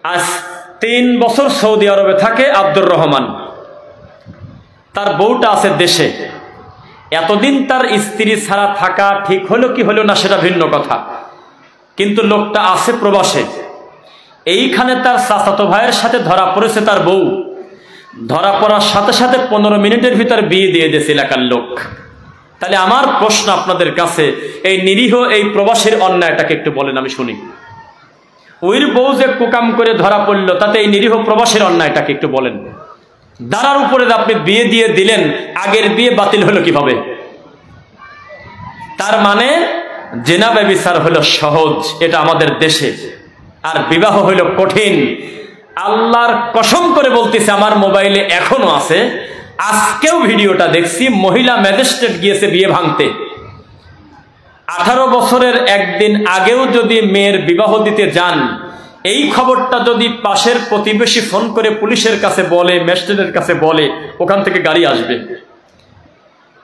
আজ 3 বছর সৌদি আরবে থাকে আব্দুর রহমান। তার বউটা আছে দেশে। এতদিন তার স্ত্রী ছাড়া থাকা ঠিক হলো কি হলো না সেটা ভিন্ন কথা, কিন্তু লোকটা আছে প্রবাসে। এইখানে তার চাচাতো ভাইয়ের সাথে ধরা পড়েছে তার বউ। ধরা পড়ার সাথে সাথে 15 মিনিটের ভিতর বিয়ে দিয়ে দিয়েছে এলাকার লোক। তাহলে আমার প্রশ্ন আপনাদের কাছে, এই নিরীহ এই প্রবাসীর অন্যায়টাকে একটু বলেন, আমি শুনি। ওই বউ যে কুকাম করে ধরা পড়লো, তাতে এই নিরীহ প্রবাসীর অন্যায়টাকে একটু বলেন। দাঁড়ার উপরে আপনি বিয়ে দিয়ে দিলেন, আগের বিয়ে বাতিল হলো কিভাবে? তার মানে জিনা ব্যভিচার হলো সহজ, এটা আমাদের দেশে, আর বিবাহ হলো কঠিন। আল্লাহর কসম করে বলতেছে, আমার মোবাইলে এখনো আছে, আজকেও ভিডিওটা দেখছি, মহিলা ম্যাজিস্ট্রেট গিয়েছে বিয়ে ভাঙতে। 18 বছরের একদিন আগেও যদি মেয়ের বিবাহ দিতে যান, এই খবরটা যদি পাশের প্রতিবেশী ফোন করে পুলিশের কাছে বলে, ম্যাজিস্ট্রেটের কাছে বলে, ওখান থেকে গাড়ি আসবে।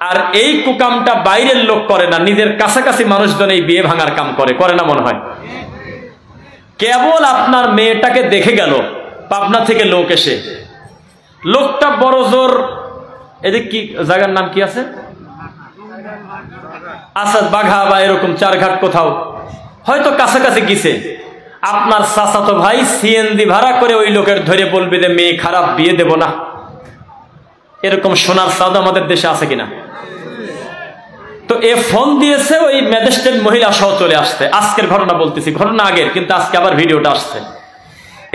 আর এই কুকামটা বাইরের লোক করে না, নিজের কাছাকাছি মানুষজন এই বিয়ে ভাঙার কাম করে না মনে হয়? কেবল আপনার মেয়েটাকে দেখে গেল পাবনা থেকে লোক এসে, লোকটা বড় জোর, এদিকে কি জায়গার নাম কি আছে, আসাদ বাঘা বা এরকম চারঘাট কোথাও হয়তো কাছাকাছি গেছে। আপনার চাচাতো ভাই সিএনজি ভাড়া করে ওই লোকের ধরে বলবে যে মেয়ে খারাপ, বিয়ে দেব না। এরকম সোনার চাঁদ আমাদের দেশে আছে কিনা? তো এ ফোন দিয়েছে ওই ম্যাজিস্ট্রেট মহিলা সহ চলে আসতে। আজকের ঘটনা বলতেছি, ঘটনা আগের, কিন্তু আজকে আবার ভিডিওটা আসছে।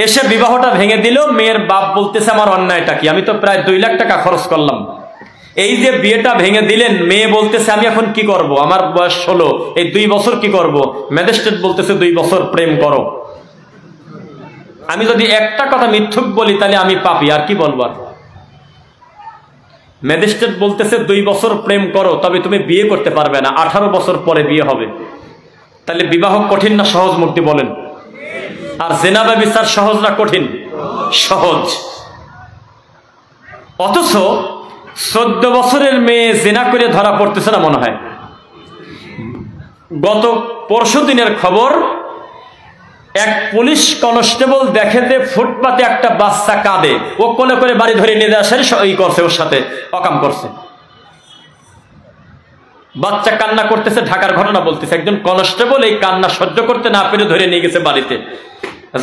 এসে বিবাহটা ভেঙে দিল। মেয়ের বাপ বলতেছে, আমার অন্যায়টা কি? আমি তো প্রায় 2 লাখ টাকা খরচ করলাম, এই যে বিয়েটা ভেঙে দিলেন। মেয়ে বলতেছে, আমি এখন কি করব? আমার বয়স 16, এই 2 বছর কি করব? ম্যাজিস্ট্রেট বলতেছে 2 বছর প্রেম করো। আমি যদি একটা কথা মিথ্যুক বলি তাহলে আমি পাপী, আর কি বলবো? ম্যাজিস্ট্রেট বলতেছে 2 বছর প্রেম করো, তবে তুমি বিয়ে করতে পারবে না, 18 বছর পরে বিয়ে হবে। তাহলে বিবাহ কঠিন না সহজ? মূর্তি বলেন। আর জিনা ব্যভিচার সহজ না কঠিন? সহজ। অথচ 14 বছরের মেয়ে জিনা করে ধরা পড়তেছে না মনে হয়। গত পরশু দিনের খবর, এক পুলিশ কনস্টেবল দেখে যে ফুটপাতে একটা বাচ্চা কাঁদে, ও কোলে করে বাড়ি ধরে নিয়ে আসার ই করছে, ওর সাথে অকাম করছে। বাচ্চা কান্না করতেছে, ঢাকার ঘটনা বলতেছে। একজন কনস্টেবল এই কান্না সহ্য করতে না পেরে ধরে নিয়ে গেছে বাড়িতে,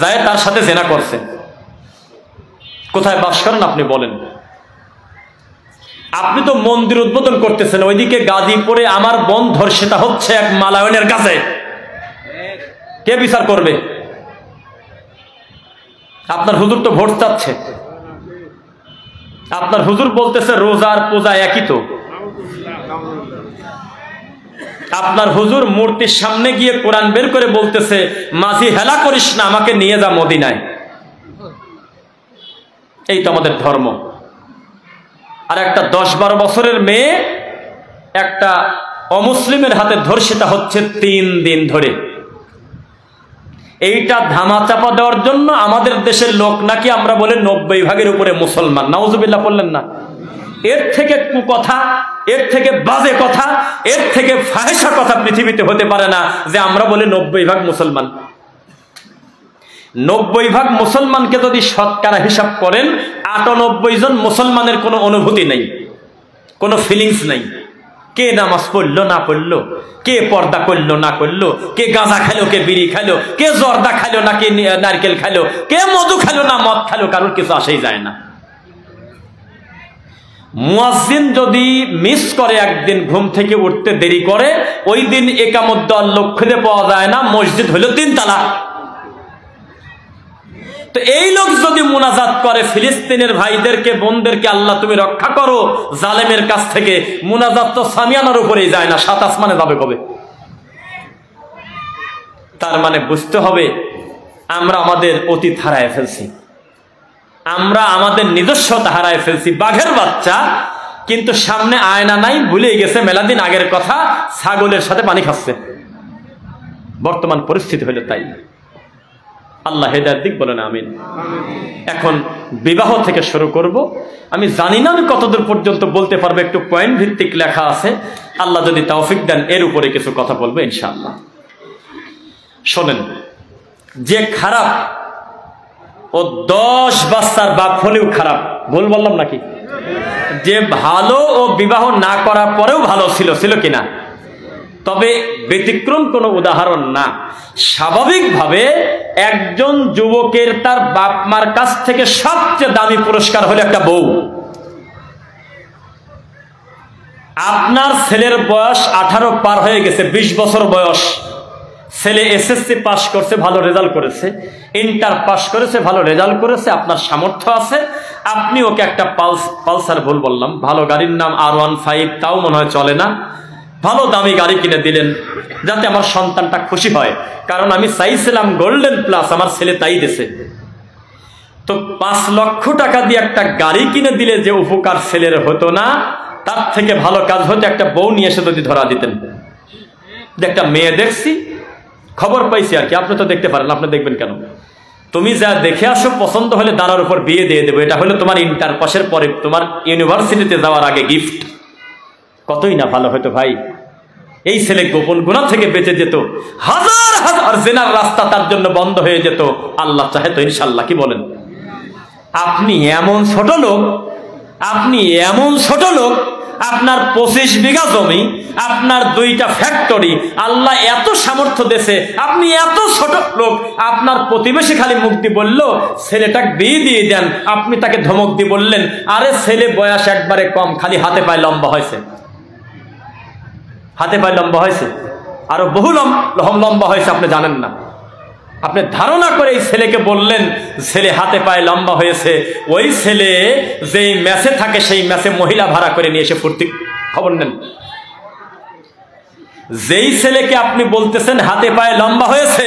যায় তার সাথে জেনা করছে। কোথায় বাস করেন আপনি বলেন? আপনি তো মন্দির উদ্বোধন করতেছেন, ওইদিকে গাজীপুরে আমার বোন ধর্ষিতা হচ্ছে এক মালায়নের কাছে, কে বিচার করবে? আপনার হুজুর তো ভোট চাচ্ছে। আপনার হুজুর বলতেছে রোজার পূজা একই তো। আপনার হুজুর মূর্তির সামনে গিয়ে কোরআন বের করে বলতেছে, মাঝি হেলা করিস না, আমাকে নিয়ে যা মদিনায়। এই তো আমাদের ধর্ম। আর একটা 10-12 বছরের মেয়ে একটা অমুসলিমের হাতে ধর্ষিতা হচ্ছে 3 দিন ধরে। এইটা ধামাচাপা দেওয়ার জন্য আমাদের দেশের লোক নাকি আমরা বলে 90% উপরে মুসলমান। নাউজুবিল্লাহ বললেন না? এর থেকে কুকথা, এর থেকে বাজে কথা, এর থেকে ফাহিশা কথা পৃথিবীতে হতে পারে না যে আমরা বলে 90% মুসলমান। 90% মুসলমানকে যদি শতকরা হিসাব করেন, 98 জন মুসলমানের কোনো অনুভূতি নেই, কোনো ফিলিংস নেই। কে নামাজ পড়লো না পড়লো, কে পর্দা করলো না করলো, কে গাঁজা খালো, কে বিড়ি খালো, কে জর্দা খালো না কে নারকেল খালো, কে মধু খালো না মদ খালো, কারোর কিছু আসেই যায় না। মুয়াজ্জিন যদি মিস করে, একদিন ঘুম থেকে উঠতে দেরি করে, ওই দিন একামত দেওয়ার লোক খুঁজে পাওয়া যায় না, মসজিদ হলো 3 তালা। তো এই লোক যদি মুনাজাত করে, ফিলিস্তিনের ভাইদেরকে বোনদেরকে আল্লাহ তুমি রক্ষা করো জালেমের কাছ থেকে, মুনাজাত তো সামিয়ানার উপরেই যায় না, 7 আসমানে যাবে কবে? তার মানে বুঝতে হবে আমরা আমাদের অতীত হারায় ফেলছি, আমরা আমাদের নিজস্বতা হারায় ফেলছি। বাঘের বাচ্চা কিন্তু সামনে আয়না নাই, ভুলে গেছে মেলাদিন আগের কথা, ছাগলের সাথে পানি খাচ্ছে। বর্তমান পরিস্থিতি হলো তাই। আল্লাহ হেদায়েত দিক, বলেন আমিন। এখন বিবাহ থেকে শুরু করব। আমি জানি না আমি কতদূর পর্যন্ত বলতে পারবো, একটু পয়েন্ট ভিত্তিক লেখা আছে, আল্লাহ যদি তৌফিক দেন এর উপরে কিছু কথা বলবো ইনশাআল্লাহ। শোনেন, যে খারাপ ও 10 বাচ্চার বাপ হলেও খারাপ। ভুল বললাম নাকি? যে ভালো ও বিবাহ না করার পরেও ভালো ছিল, ছিল কিনা? তবে ব্যতিক্রম কোনো উদাহরণ না। স্বাভাবিকভাবে একজন যুবকের তার বাপ মার কাছ থেকে সবচেয়ে দামি পুরস্কার হলো একটা বউ। আপনার ছেলের বয়স 18 পার হয়ে গেছে, 20 বছর বয়স। ছেলে এসএসসি পাস করছে, ভালো রেজাল্ট করেছে, ইন্টার পাস করেছে, ভালো রেজাল্ট করেছে, আপনার সামর্থ্য আছে, আপনি ওকে একটা পালসার, ভুল বললাম, ভালো গাড়ির নাম R15, তাও মনে হয় চলে না, ভালো দামি গাড়ি কিনে দিলেন যাতে আমার সন্তানটা খুশি হয়। কারণ আমি চাইছিলাম গোল্ডেন প্লাস, আমার ছেলে তাই দিছে। তো 5 লক্ষ টাকা দিয়ে একটা গাড়ি কিনে দিলে যে উপকার ছেলের হতো না, তার থেকে ভালো কাজ হতো একটা বউ নিয়ে এসে যদি ধরা দিতেন। একটা মেয়ে দেখছি, খবর পাইছি আর কি, আপনি তো দেখতে পারেন, আপনি দেখবেন কেন? তুমি যা দেখে আসো, পছন্দ হলে দাঁড়ার উপর বিয়ে দিয়ে দেবো। এটা হলো তোমার ইন্টার পাসের পরে, তোমার ইউনিভার্সিটিতে যাওয়ার আগে গিফট। কতই না ভালো হতো ভাই। এই ছেলে গোপন গুনাহ থেকে বেঁচে যেত, হাজার হাজার জেনার রাস্তা তার জন্য বন্ধ হয়ে যেত, আল্লাহ চাহে তো ইনশাল্লাহ। কি বলেন? আপনি এমন ছোট লোক, আপনি এমন ছোট লোক, আপনার 25 বিঘা জমি, আপনার 2টা ফ্যাক্টরি, আল্লাহ এত সামর্থ্য দেশে, আপনি এত ছোট লোক, আপনার প্রতিবেশী খালি মুখ দিয়ে বলল ছেলেটাকে বিয়ে দিয়ে দেন, আপনি তাকে ধমক দিয়ে বললেন আরে ছেলে বয়স একবারে কম, খালি হাতে পায়ে লম্বা হয়েছে, হাতে পায়ে লম্বা হয়েছে, আরো বহু লম্বা হয়েছে, আপনি জানেন না। আপনি ধারণা করে এই ছেলেকে বললেন ছেলে হাতে পায়ে লম্বা হয়েছে। ওই ছেলে যেই ম্যাচে থাকে সেই ম্যাচে মহিলা ভাড়া করে নিয়ে এসে ফুর্তি, খবর নেন। যেই ছেলেকে আপনি বলতেছেন হাতে পায়ে লম্বা হয়েছে,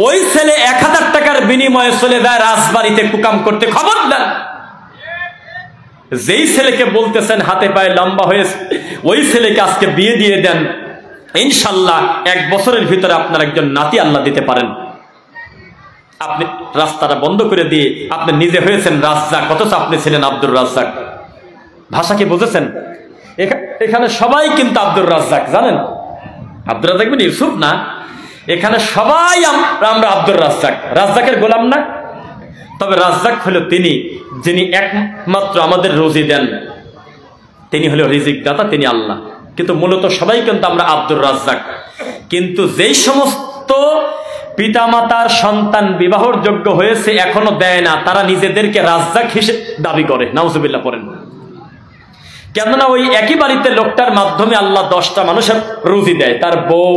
ওই ছেলে 1000 টাকার বিনিময়ে চলে যায় রাজবাড়িতে কুকাম করতে, খবর নেন। যেই ছেলেকে বলতেছেন হাতে পায়ে লম্বা হয়েছে, ওই ছেলেকে আজকে বিয়ে দিয়ে দেন, ইনশাল্লাহ 1 বছরের ভিতরে আপনার একজন নাতি আল্লাহ দিতে পারেন। আপনি রাস্তাটা বন্ধ করে দিয়ে আপনি নিজে হয়েছেন রাজ্জাক, অথচ আপনি ছিলেন আব্দুর রাজ্জাক। ভাষা কি বুঝেছেন? এখানে সবাই কিন্তু আব্দুর রাজ্জাক, জানেন? আব্দুর রাজ্জাক মানে ইউসুফ না, এখানে সবাই আমরা আব্দুর রাজ্জাক, রাজ্জাকের গোলাম না। তবে রাজ্জাক হলো তিনি যিনি একমাত্র আমাদের রুজি দেন, তিনি হলো রিজিক দাতা, তিনি আল্লাহ। কিন্তু মূলত সবাই কিন্তু আমরা আব্দুর রাজ্জাক। কিন্তু যেই সমস্ত পিতামাতার সন্তান বিবাহর যোগ্য হয়েছে এখনো দেয় না, তারা নিজেদেরকে রাজ্জাক হিসেবে দাবি করে, নাউজুবিল্লাহ পড়েন। কেননা ওই একই বাড়িতে লোকটার মাধ্যমে আল্লাহ 10টা মানুষের রুজি দেয়, তার বউ,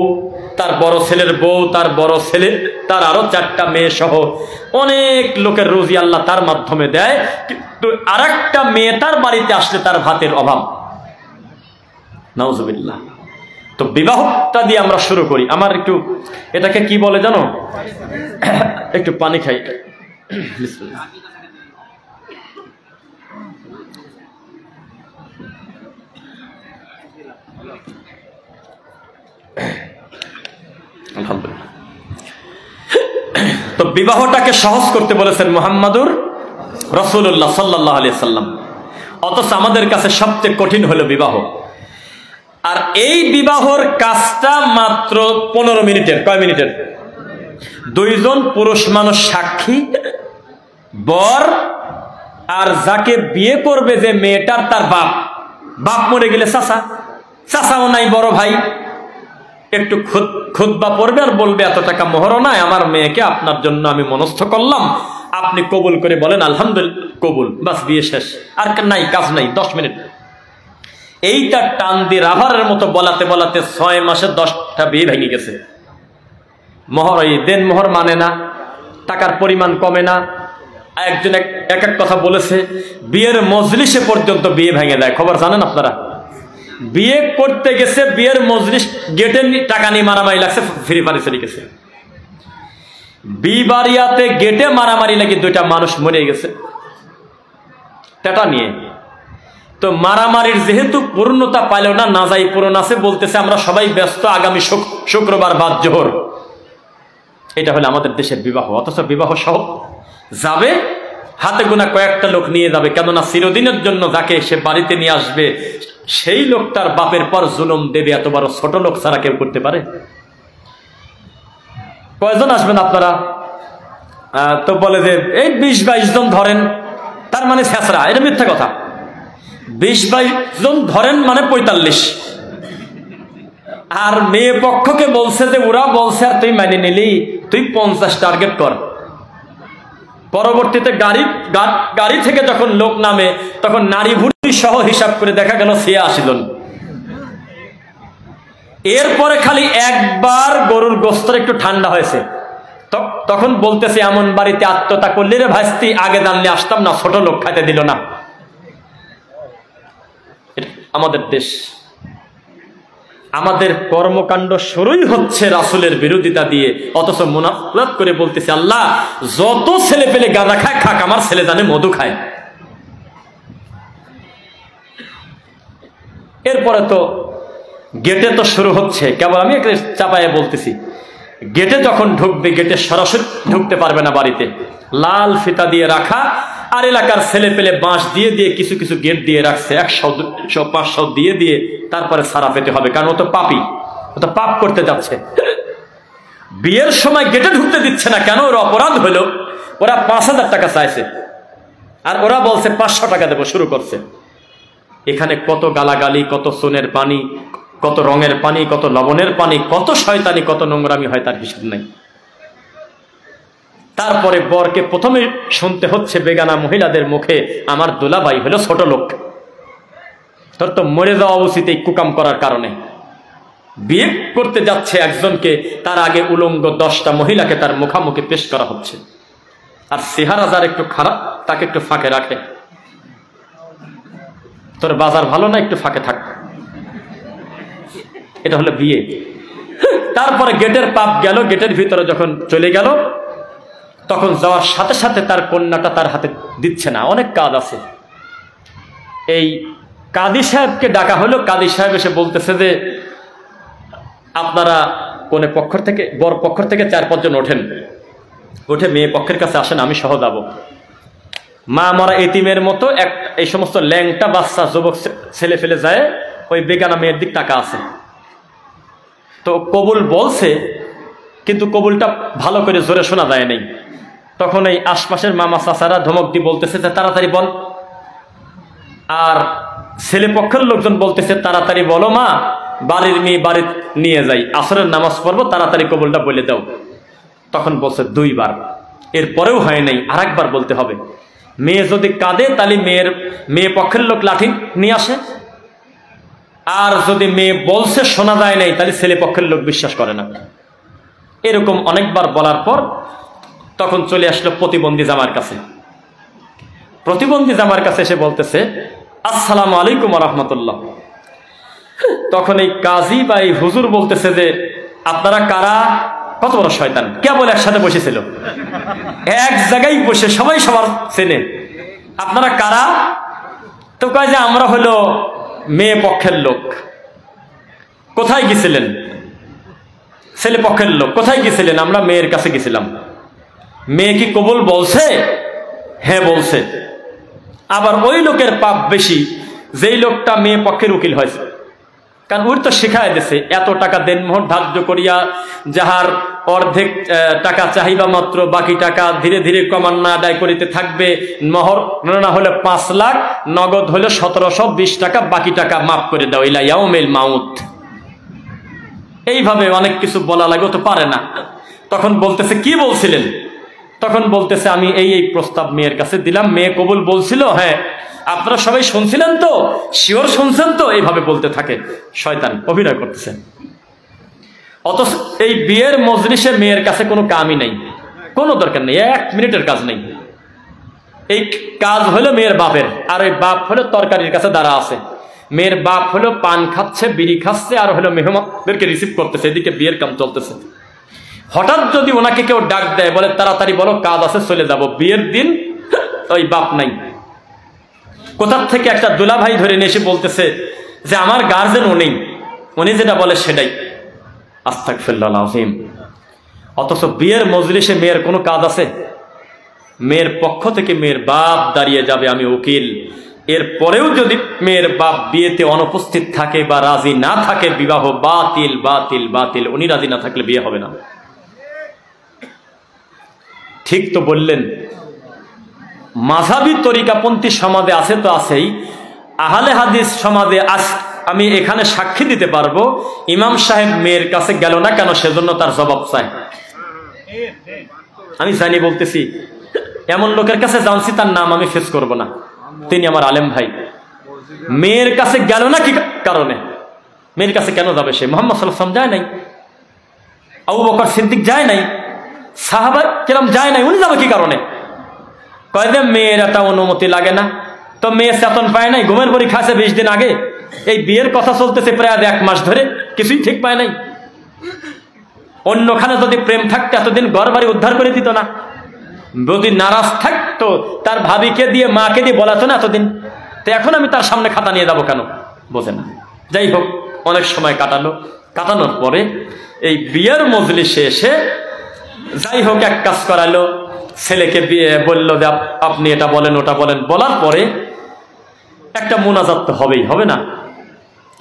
তার বড় ছেলের বউ, তার বড় ছেলে, তার আরো 4টা মেয়ে সহ অনেক লোকের রুজি আল্লাহ তার মাধ্যমে দেয়। কিন্তু আরেকটা মেয়ে তার বাড়িতে আসলে তার ভাতের অভাব, নাউজুবিল্লাহ। তো বিবাহটা দিয়ে আমরা শুরু করি। আমার একটু এটাকে কি বলে জানো? একটু পানি খাই। আলহামদুলিল্লাহ। তো বিবাহটাকে সহজ করতে বলেছেন মুহাম্মাদুর রাসূলুল্লাহ সাল্লাল্লাহু আলাইহি সাল্লাম, অথচ আমাদের কাছে সবচেয়ে কঠিন হলো বিবাহ। আর এই বিবাহর কাজটা মাত্র 15 মিনিটের। কয় মিনিটের? 2 জন পুরুষ মানুষ সাক্ষী, বর আর যাকে বিয়ে করবে যে মেয়েটার তার বাপ, বাপ মরে গেলে চাচা, চাচাও নাই, বড় ভাই একটু খুতবা পড়বে আর বলবে এত টাকা মোহরও নাই, আমার মেয়েকে আপনার জন্য আমি মনস্থ করলাম, আপনি কবুল করে বলেন আলহামদুলিল্লাহ, কবুল, বাস বিয়ে শেষ। আর নাই, কাজ নাই, 10 মিনিট। এইটা টান দিয়ে রাভারের মতো বলাতে বলাতে 6 মাসে 10টা বিয়ে ভেঙে গেছে। মোহর এই দেন মোহর মানে না, টাকার পরিমাণ কমে না। একজন এক এক কথা বলেছে, বিয়ের মজলিসে পর্যন্ত বিয়ে ভেঙে দেয়। খবর জানেন আপনারা? বিয়ে করতে গেছে, বিয়ের মজলিস গেটে টাকা নিয়ে মারামারি লাগছে, ফ্রি পানি চলে গেছে। বিবাড়িয়াতে গেটে মারামারি লাগে, 2টা মানুষ মরে গেছে টাকা নিয়ে। তো মারামারির যেহেতু পূর্ণতা পাইল না, না যাই পূরণ আছে, বলতেছে আমরা সবাই ব্যস্ত, আগামী শুক্রবার বাদ জোহর। এটা হলো আমাদের দেশের বিবাহ। অথচ বিবাহ সহ যাবে, হাতে গোনা কয়েকটা লোক নিয়ে যাবে, কেননা চিরদিনের জন্য যাকে সে বাড়িতে নিয়ে আসবে সেই লোকটার বাপের পর জুলুম দেবে। এত বড় ছোট লোক ছাড়া কেউ করতে পারে? কয়জন আসবেন আপনারা? তো বলে যে এই 20-22 জন ধরেন, তার মানে ছেঁচড়া। এটা মিথ্যা কথা। 20-22 জন ধরেন মানে 45। আর মেয়ে পক্ষকে বলছে যে ওরা বলছে আর তুই মানে নিলি, তুই 50 টার্গেট কর। পরবর্তীতে গাড়ি থেকে যখন লোক নামে তখন নারী ভুড়ি সহ হিসাব করে দেখা গেল 86 জন। এরপরে খালি একবার গরুর গোস্ত একটু ঠান্ডা হয়েছে, তখন বলতেছে এমন বাড়িতে আত্মতা করলি রে ভাইস্তি, আগে জানলে আসতাম না, ছোট লোক খাইতে দিল না। আমাদের দেশ, আমাদের কর্মকাণ্ড শুরুই হচ্ছে রাসূলের বিরোধিতা দিয়ে, অথচ মুনাফিক করে বলতেছে আল্লাহ যত ছেলে পেলে গাঁজা খায় খাক, আমার ছেলে জানে মধু খায়। এরপরে তো গেটে তো শুরু হচ্ছে, কেবল আমি একটা চাপায়ে বলতেছি, গেটে যখন ঢুকবে গেটে সরাসরি ঢুকতে পারবে না, বাড়িতে লাল ফিতা দিয়ে রাখা, আর এলাকার ছেলে পেলে বাঁশ দিয়ে দিয়ে কিছু কিছু গেট দিয়ে রাখছে, 100-500 দিয়ে দিয়ে তারপরে ছাড়া পেতে হবে, কারণ ও তো পাপী, ও তো পাপ করতে যাচ্ছে। বিয়ের সময় গেটে ঢুকতে দিচ্ছে না কেন? ওর অপরাধ হলো ওরা 5000 টাকা চাইছে আর ওরা বলছে 500 টাকা দেবো, শুরু করছে। এখানে কত গালাগালি, কত সোনের পানি, কত রঙের পানি, কত লবণের পানি, কত শয়তানি, কত নোংরামি হয় তার হিসাব নাই। তারপরে বরকে প্রথমে শুনতে হচ্ছে বেগানা মহিলাদের মুখে, আমার দুলাভাই হলো ছোট লোক, তোর তো মরে যাওয়া উচিত এই কুকাম করার কারণে। বিয়ে করতে যাচ্ছে একজনকে, তার আগে উলঙ্গ 10টা মহিলাকে তার মুখামুখি পেশ করা হচ্ছে, আর চেহারা যার একটু খারাপ তাকে একটু ফাঁকে রাখে, তোর বাজার ভালো না, একটু ফাঁকে থাক। এটা হলো বিয়ে। তারপরে গেটের পাপ গেল, গেটের ভিতরে যখন চলে গেল তখন যাওয়ার সাথে সাথে তার কন্যাটা তার হাতে দিচ্ছে না, অনেক কাজ আছে। এই কাজী সাহেবকে ডাকা হলো, কাজী সাহেব এসে বলতেছে যে আপনারা কোন পক্ষ থেকে, বর পক্ষ থেকে 4-5 জন ওঠেন, উঠে মেয়ে পক্ষের কাছে আসেন, আমি সহ যাব। মা মরা এতিমের মতো এই সমস্ত ল্যাংটা বাচ্চা যুবক ছেলে ফেলে যায়, ওই বেগানা মেয়ের দিক টাকা আছে। তো কবুল বলছে, কিন্তু কবুলটা ভালো করে জোরে শোনা যায় নাই। তখন এই আশপাশের মামা চাচারা ধমক দিয়ে বলতেছে যে তাড়াতাড়ি বল, আর ছেলে পক্ষের লোকজন বলতেছে তাড়াতাড়ি বলো মা, বাড়ির মেয়ে বাড়ি নিয়ে যাই, আসরের নামাজ পড়বো, তাড়াতাড়ি কবুলটা বলে দাও। তখন বলছে 2 বার, এরপরেও হয় নাই, আরেকবার বলতে হবে। মেয়ে যদি কাঁদে তাহলে মেয়ে পক্ষের লোক লাঠি নিয়ে আসে, আর যদি মেয়ে বলছে শোনা যায় নাই তাহলে ছেলে পক্ষের লোক বিশ্বাস করে না। এরকম অনেকবার বলার পর তখন চলে আসলো প্রতিবন্ধী জামার কাছে। প্রতিবন্ধী জামার কাছে এসে বলতেছে আসসালামু আলাইকুম ওয়া রাহমাতুল্লাহ। তখন এই কাজী বা এই হুজুর বলতেছে যে আপনারা কারা? কত বড় শয়তান, কেবল একসাথে বসেছিল, এক জায়গায় বসে সবাই সবার চেনে। আপনারা কারা? তো কয় যে আমরা হলো মেয়ে পক্ষের লোক। কোথায় গেছিলেন? ছেলে পক্ষের লোক। কোথায় গেছিলেন? আমরা মেয়ের কাছে গেছিলাম। মেয়ে কি কবুল বলছে? হ্যাঁ বলছে। আবার ওই লোকের পাপ বেশি যেই লোকটা মেয়ে পক্ষের উকিল হয়েছে, কারণ ওর তো শিখায় দিছে এত টাকা দেনমোহর ধার্য করিয়া যাহার অর্ধেক টাকা চাহিবা মাত্র, বাকি টাকা ধীরে ধীরে ক্রমান্বয়ে আদায় করিতে থাকবে। মোহর না হলে 5 লাখ, নগদ হলে 1720 টাকা, বাকি টাকা মাফ করে দাও, ইলা ইয়াউমিল মাউত। এইভাবে অনেক কিছু বলা লাগে, তো পারে না। তখন বলতেছে কি বলছিলেন? তখন বলতেছে আমি এই প্রস্তাব মেয়ের কাছে দিলাম, মেয়ে কবুল বলছিল। হ্যাঁ, আপনারা সবাই শুনছিলেন তো? শিওর শুনছেন তো? এইভাবে বলতে থাকে। শয়তান অভিনয় করতেছে। অথচ এই বিয়ের মজলিসে মেয়ের কাছে কোনো কামই নেই, কোনো দরকার নেই, 1 মিনিটের কাজ নেই। এই কাজ হলো মেয়ের বাপের, আর ওই বাপ হলো তরকারির কাছে দাঁড়া আছে। মেয়ের বাপ হলো পান খাচ্ছে, বিড়ি খাচ্ছে, আর হলো মেহমানদেরকে রিসিভ করতেছে, এদিকে বিয়ের কাম চলতেছে। হঠাৎ যদি ওনাকে কেউ ডাক দেয়, বলে তাড়াতাড়ি বলো কাজ আছে, চলে যাব, বিয়ের দিন, ওই বাপ নাই। কোথার থেকে একটা দুলা ভাই ধরে নিয়ে এসে বলতেছে যে আমার গার্জেন উনি, উনি যেটা বলে সেটাই। আস্তাগফিরুল্লাহ আযীম। অথচ বিয়ের মজলিসে মেয়ের কোনো কাজ আছে? মেয়ের পক্ষ থেকে মেয়ের বাপ দাঁড়িয়ে যাবে, আমি উকিল। এরপরেও যদি মেয়ের বাপ বিয়েতে অনুপস্থিত থাকে বা রাজি না থাকে, বিবাহ বাতিল বাতিল বাতিল। উনি রাজি না থাকলে বিয়ে হবে না। ঠিক তো বললেন। মাযহাবী তরিকাপন্থী সমাজে আছে তো আছেই, আহলে হাদিস সমাজে আজ আমি এখানে সাক্ষী দিতে পারবো, ইমাম সাহেব মেয়ের কাছে গেল না কেন, সেজন্য তার জবাব চাই। আমি জানি বলতেছি, এমন লোকের কাছে জানছি, তার নাম আমি ফেস করব না, তিনি আমার আলেম ভাই। মেয়ের কাছে গেল না কি কারণে? মেয়ের কাছে কেন যাবে সে? মুহাম্মদ সাল্লাল্লাহু আলাইহি ওয়াসাল্লাম যায় নাই, আবু বকর সিদ্দিক যায় নাই, সাহাবা কেরাম যায় নাই, উনি যাবে কি কারণে? কয় যে মেয়ের একটা অনুমতি লাগে না। তো মেয়ে চেতন পায় নাই, ঘুমের পরীক্ষা আছে 20 দিন আগে, এই বিয়ের কথা চলতেছে প্রায় 1 মাস ধরে, কিছুই ঠিক পায় নাই। অন্যখানে যদি প্রেম থাকতো এতদিন ঘর বাড়ি উদ্ধার করে দিত না। যদি নারাজ থাকতো তার ভাবিকে দিয়ে মাকে দিয়ে বলাতো না এতদিন। তো এখন আমি তার সামনে খাতা নিয়ে যাবো কেন? বোঝে না। যাই হোক, অনেক সময় কাটানোর পরে এই বিয়ের মজলিসে এসে যাই হোক এক কাজ করালো, ছেলেকে বিয়ে বললো যে আপনি এটা বলেন ওটা বলেন। বলার পরে একটা মুনাজাত তো হবেই, হবে না?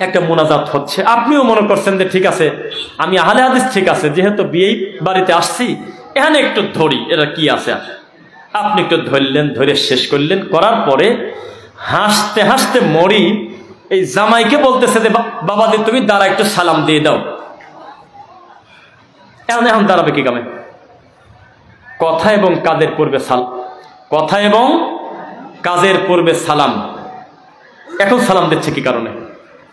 একটা মুনাজাত হচ্ছে, আপনিও মনে করছেন যে ঠিক আছে, আমি আহলে হাদিস, ঠিক আছে, যেহেতু বিয়েই বাড়িতে আসছি, এখানে একটু ধরি, এটা কি আছে। আপনি একটু ধরলেন, ধরে শেষ করলেন, করার পরে হাসতে হাসতে মরি এই জামাইকে বলতেছে যে বাবাদি তুমি দাঁড়া, একটু সালাম দিয়ে দাও। এখন দাঁড়াবে কি কামে? কথা এবং কাজের পূর্বে কথা এবং কাজের পূর্বে সালাম। এখন সালাম দিচ্ছে কি কারণে?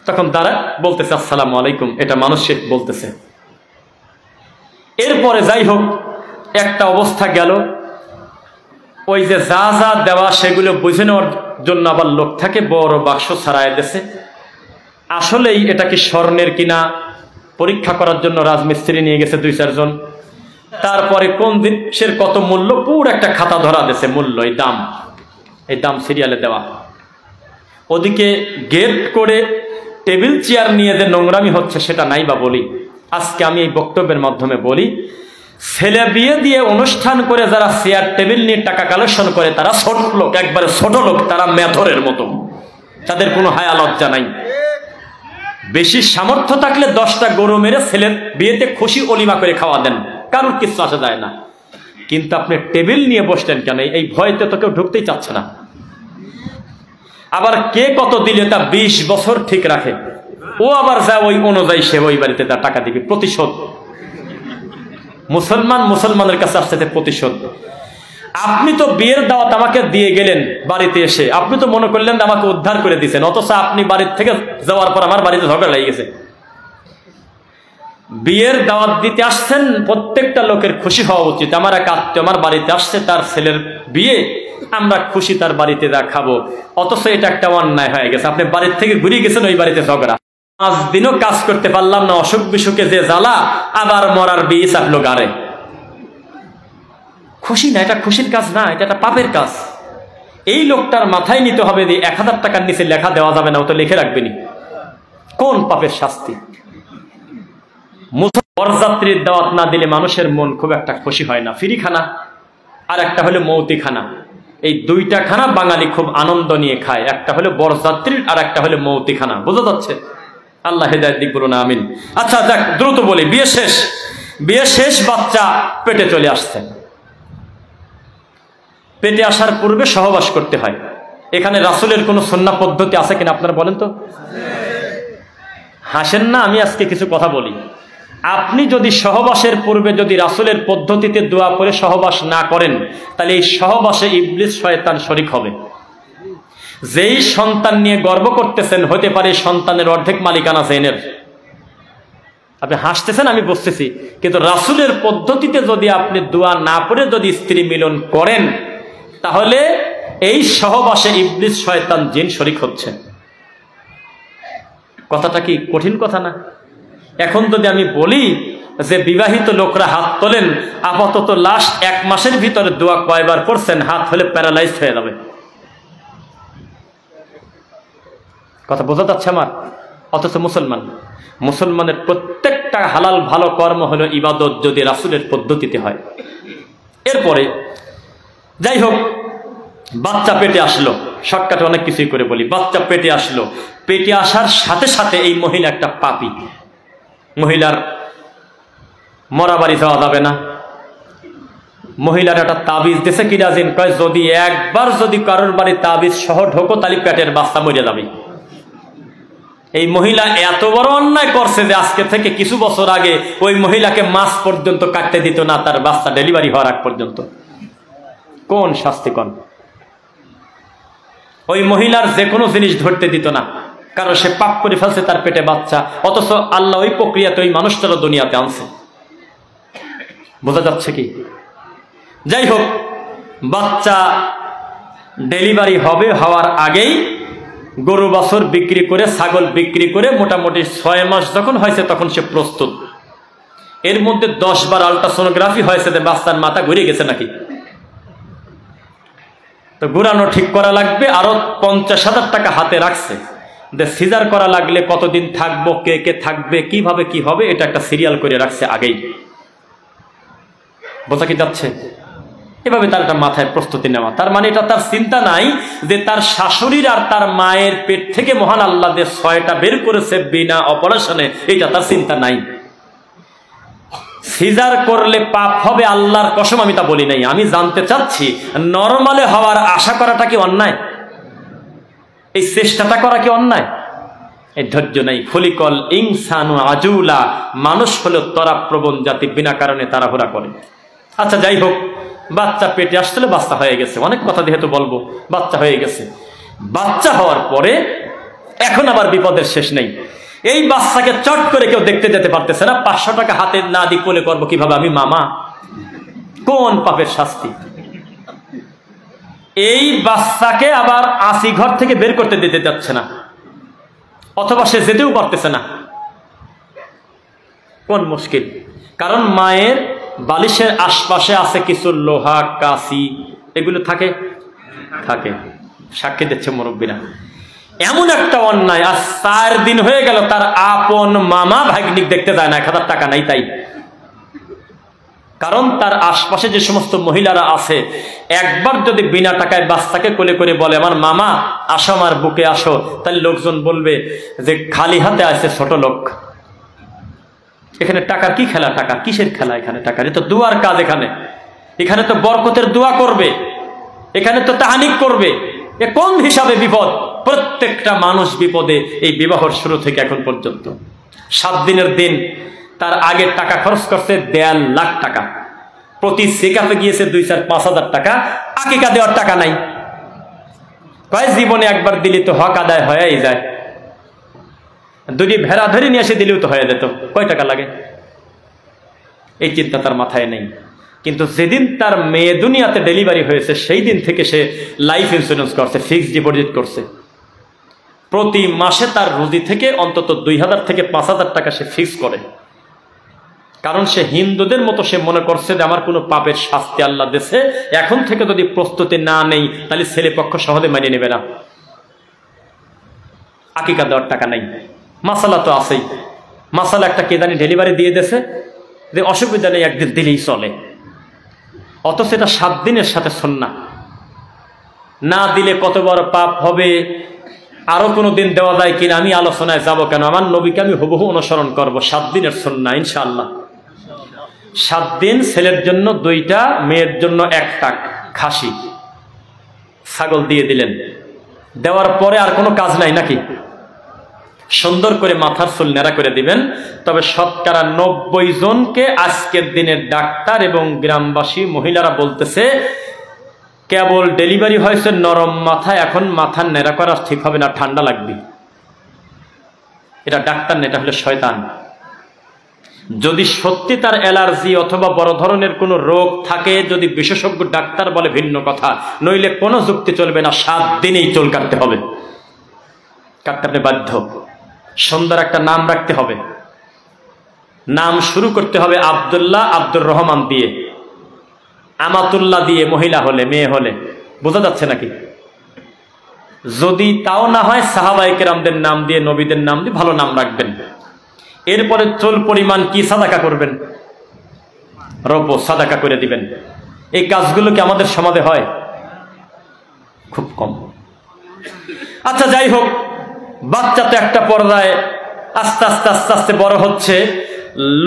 তখন তারা বলতেছে আসসালামু আলাইকুম, এটা মানুষ বলতেছে। এরপরে যাই হোক একটা অবস্থা গেল, ওই যে যা যা দেওয়া সেগুলো বুঝে নেওয়ার জন্য আবার লোক থাকে, বড় বাক্স ছাড়াই দিয়েছে। আসলেই এটা কি স্বর্ণের কিনা পরীক্ষা করার জন্য রাজমিস্ত্রি নিয়ে গেছে 2-4 জন। তারপরে কোন জিনিসের কত মূল্য পুরো একটা খাতা ধরা দিয়েছে, মূল্য, এই দাম সিরিয়ালে দেওয়া। ওদিকে গেট করে টেবিল চেয়ার নিয়ে যে নোংরামি হচ্ছে সেটা নাই বা বলি। আজকে আমি এই বক্তব্যের মাধ্যমে বলি, ছেলে বিয়ে দিয়ে অনুষ্ঠান করে যারা চেয়ার টেবিল নিয়ে টাকা কালেকশন করে তারা ছোট লোক, একবারে ছোট লোক, তারা মেথরের মতো, তাদের কোনো হায়া লজ্জা নাই। বেশি সামর্থ্য থাকলে 10টা গরু মেরে ছেলের বিয়েতে খুশি অলিমা করে খাওয়া দেন, কারোর কিছু আসা যায় না। কিন্তু আপনি টেবিল নিয়ে বসলেন কেন? এই ভয়তে তো কেউ ঢুকতেই চাচ্ছে না। আবার কে কত দিলে তা 20 বছর ঠিক রাখে, ও আবার যায় ওই অনুযায়ী সে ওই বাড়িতে তার টাকা দিবে, প্রতিশোধ। মুসলমানের কাছে আসছে প্রতিশোধ। আপনি তো বিয়ের দাওয়াত আমাকে দিয়ে গেলেন বাড়িতে এসে, আপনি তো মনে করলেন আমাকে উদ্ধার করে দিচ্ছেন, অথচ আপনি বাড়ির থেকে যাওয়ার পর আমার বাড়িতে ঝগড়া লেগে গেছে। বিয়ের দাওয়াত দিতে আসছেন, প্রত্যেকটা লোকের খুশি হওয়া উচিত। আমার এক আত্মীয় আমার বাড়িতে আসছে, তার ছেলের বিয়ে, আমরা খুশি তার বাড়িতে যা খাবো, অথচ এটা একটা অন্যায় হয়ে গেছে। আপনি বাড়ির থেকে ঘুরিয়ে গেছেন, ওই বাড়িতে ঝগড়া। 5 দিনও কাজ করতে পারলাম না, অসুখ বিসুখে যে জ্বালা, আবার মরার বিয়ে চাপলো গাড়ে। খুশি না, এটা খুশির কাজ না, এটা একটা পাপের কাজ। এই লোকটার মাথায় নিতে হবে যে 1000 টাকার নিচে লেখা দেওয়া যাবে না, ও তো লিখে রাখবেনি। কোন পাপের শাস্তি? বরযাত্রীর দাওয়াত না দিলে মানুষের মন খুব একটা খুশি হয় না। ফ্রি খানা আর একটা হলো মৌতি খানা, এই 2টা খানা বাঙালি খুব আনন্দ নিয়ে খায়। একটা হলো বরযাত্রীর আর একটা হলো মৌতি খানা। বোঝা যাচ্ছে? আল্লাহ হেদায়েত দিক, বলুন আমিন। আচ্ছা যাক, দ্রুত বলি। বিয়ে শেষ, বাচ্চা পেটে চলে আসছে। পেটে আসার পূর্বে সহবাস করতে হয়। এখানে রাসূলের কোনো সুন্নাহ পদ্ধতি আছে কিনা আপনারা বলেন তো? হাসেন না, আমি আজকে কিছু কথা বলি। আপনি যদি সহবাসের পূর্বে যদি রাসূলের পদ্ধতিতে দোয়া করে সহবাস না করেন, তাহলে এই সহবাসে ইবলিস শয়তান শরীক হবে। যেই সন্তান নিয়ে গর্ব করতেছেন, হতে পারে সন্তানের অর্ধেক মালিকানা জেনের। আপনি হাসতেছেন, আমি বুঝতেছি, কিন্তু রাসূলের পদ্ধতিতে যদি আপনি দোয়া না পড়ে যদি স্ত্রী মিলন করেন, তাহলে এই সহবাসে ইবলিস শয়তান জিন শরীক হচ্ছে। কথাটা কি কঠিন কথা না? এখন যদি আমি বলি যে বিবাহিত লোকরা হাত তোলেন, আপাতত লাস্ট 1 মাসের ভিতরে দোয়া কয়বার পড়ছেন, হাত হলে প্যারালাইজ হয়ে যাবে। কথা বোঝা যাচ্ছে আমার? অথচ মুসলমানের প্রত্যেকটা হালাল ভালো কর্ম হলো ইবাদত, যদি রাসূলের পদ্ধতিতে হয়। এরপরে যাই হোক, বাচ্চা পেটে আসলো, শর্টকাটে অনেক কিছুই করে বলি। বাচ্চা পেটে আসলো, পেটে আসার সাথে সাথে এই মহিলা একটা পাপী। মহিলার মরা বাড়ি যাওয়া যাবে না, মহিলার একটা তাবিজ দিছে কিরাজিন, কয় যদি একবার যদি কারোর বাড়ি তাবিজ সহ ঢোকো তাহলে পেটের বাচ্চা মরে যাবে। এই মহিলা এত বড় অন্যায় করছে যে আজকে থেকে কিছু বছর আগে ওই মহিলাকে মাস পর্যন্ত কাটতে দিত না, তার বাচ্চা ডেলিভারি হওয়ার আগ পর্যন্ত। কোন শাস্তি কোন? ওই মহিলার যে কোনো জিনিস ধরতে দিত না, কারণ সে পাপ করে ফেলছে, তার পেটে বাচ্চা, অথচ আল্লাহ ওই প্রক্রিয়াতে ওই মানুষটারও দুনিয়াতে আনছে। বোঝা যাচ্ছে কি? যাই হোক, বাচ্চা ডেলিভারি হবে, হওয়ার আগেই গরু বাছুর বিক্রি করে, ছাগল বিক্রি করে মোটামুটি 6 মাস যখন হয়েছে তখন সে প্রস্তুত। এর মধ্যে 10 বার আল্ট্রাসোনোগ্রাফি হয়েছে যে বাচ্চার মাথা ঘুরে গেছে নাকি, তো ঘুরানো ঠিক করা লাগবে। আরো 50,000 টাকা হাতে রাখছে যে সিজার করা লাগলে কতদিন থাকবো, কে কে থাকবে, কিভাবে কি হবে, এটা একটা সিরিয়াল করে রাখছে আগেই। বোঝা কি যাচ্ছে? এভাবে তার একটা মাথায় প্রস্তুতি নেওয়া। তার মানে এটা তার চিন্তা নাই যে তার শাশুড়ির আর তার মায়ের পেট থেকে মহান আল্লাহ যে 6টা বের করেছে বিনা অপারেশনে, এটা তার চিন্তা নাই। সিজার করলে পাপ হবে, আল্লাহর কসম আমি তা বলি নাই। আমি জানতে চাচ্ছি নরমালে হওয়ার আশা করাটা কি অন্যায়? এই চেষ্টাটা করা কি অন্যায়? এই ধৈর্য নাই। খলিকল ইনসানু আজুলা, মানুষ হলো তরাপ্রবণ জাতি, বিনা কারণে তাড়াহুড়া করে। আচ্ছা যাই হোক, বাচ্চা পেটে আসলে বাচ্চা হয়ে গেছে, অনেক কথা যেহেতু বলবো, বাচ্চা হয়ে গেছে। বাচ্চা হওয়ার পরে এখন আবার বিপদের শেষ নেই। এই বাচ্চাকে চট করে কেউ দেখতে যেতে পারতেছে না। 500 টাকা হাতে না দিয়ে কোলে করবো কিভাবে আমি মামা? কোন পাপের শাস্তি? এই বাচ্চাকে আবার 80 ঘর থেকে বের করতে দিতে যাচ্ছে না, অথবা সে যেতেও পারতেছে না। কোন মুশকিল? কারণ মায়ের বালিশের আশপাশে আছে কিছু লোহা, কাঁচি, এগুলো থাকে থাকে সাক্ষী দিচ্ছে মুরব্বীরা। এমন একটা অন্যায়, আর 4 দিন হয়ে গেল তার আপন মামা ভাগ্নিক দেখতে যায় না, 1000 টাকা নাই তাই। কারণ তার আশপাশে যে সমস্ত মহিলারা আছে, একবার যদি বিনা টাকায় বাচ্চাকে কোলে করে বলে আমার মামা আসো, আমার বুকে আসো, তাহলে লোকজন বলবে যে খালি হাতে আছে ছোট লোক। এখানে টাকার কি খেলা? টাকা কিসের খেলা? এখানে টাকার, এ তো দুয়ার কাজ। এখানে তো বরকতের দোয়া করবে, এখানে তো তাহানিক করবে। এ কোন হিসাবে বিপদ? প্রত্যেকটা মানুষ বিপদে এই বিবাহর শুরু থেকে এখন পর্যন্ত। 7 দিনের দিন, তার আগে টাকা খরচ করছে 1.5 লাখ টাকা, প্রতি চেকআপে গিয়েছে 2-4-5 হাজার টাকা, আকিকা দেওয়ার টাকা নাই। কয় জীবনে একবার দিলে তো হক আদায় হয়েই যায়, 2টি ভেড়া ধরে নিয়ে এসে দিলেও তো হয়ে যেত, কয় টাকা লাগে? এই চিন্তা তার মাথায় নেই। কিন্তু যেদিন তার মেয়ে দুনিয়াতে ডেলিভারি হয়েছে সেই দিন থেকে সে লাইফ ইন্স্যুরেন্স করছে, ফিক্সড ডিপোজিট করছে। প্রতি মাসে তার রুজি থেকে অন্তত 2000 থেকে 5000 টাকা সে ফিক্স করে। কারণ সে হিন্দুদের মতো সে মনে করছে যে আমার কোনো পাপের শাস্তি আল্লাহ দেশে, এখন থেকে যদি প্রস্তুতি না নেই তাহলে ছেলে পক্ষ সহজে মেনে নেবে না। আকিকা দেওয়ার টাকা নাই, মাসালা তো আছেই। মাসালা একটা কেদানি ডেলিভারি দিয়ে দেছে যে অসুবিধা নেই, একদিন দিলেই চলে, অথচ এটা 7 দিনের সাথে সুন্নাহ। না দিলে কত বড় পাপ হবে, আরো কোনো দিন দেওয়া যায় কিনা আমি আলোচনায় যাব কেন, আমার নবীকে আমি হুবহু অনুসরণ করব। 7 দিনের সুন্নাহ ইনশাআল্লাহ। 7 দিন ছেলের জন্য 2টা, মেয়ের জন্য 1টা খাসি ছাগল দিয়ে দিলেন। দেওয়ার পরে আর কোনো কাজ নাই নাকি? সুন্দর করে মাথার চুল নেড়া করে দিবেন। তবে শতকরা 90 জনকে আজকের দিনের ডাক্তার এবং গ্রামবাসী মহিলারা বলতেছে কেবল ডেলিভারি হয়েছে নরম মাথা, এখন মাথা নেড়া করা ঠিক হবে না, ঠান্ডা লাগবে। এটা ডাক্তার না, এটা হলো শয়তান। যদি সত্যি তার অ্যালার্জি অথবা বড় ধরনের কোনো রোগ থাকে, যদি বিশেষজ্ঞ ডাক্তার বলে ভিন্ন কথা, নইলে কোনো যুক্তি চলবে না। 7 দিনেই চুল কাটতে হবে, কাটতে আপনি বাধ্য। সুন্দর একটা নাম রাখতে হবে, নাম শুরু করতে হবে আব্দুল্লাহ, আব্দুর রহমান দিয়ে, আমাতুল্লাহ দিয়ে, মহিলা হলে, মেয়ে হলে। বোঝা যাচ্ছে নাকি? যদি তাও না হয় সাহাবায়ে কেরামদের নাম দিয়ে, নবীদের নাম দিয়ে ভালো নাম রাখবেন। এরপরে চুল পরিমাণ কি সাদাকা করবেন, রূপো সাদাকা করে দিবেন। এই কাজগুলো কি আমাদের সমাজে হয়? খুব কম। আচ্ছা যাই হোক, বাচ্চা তো একটা পর্যায়ে আস্তে আস্তে বড় হচ্ছে,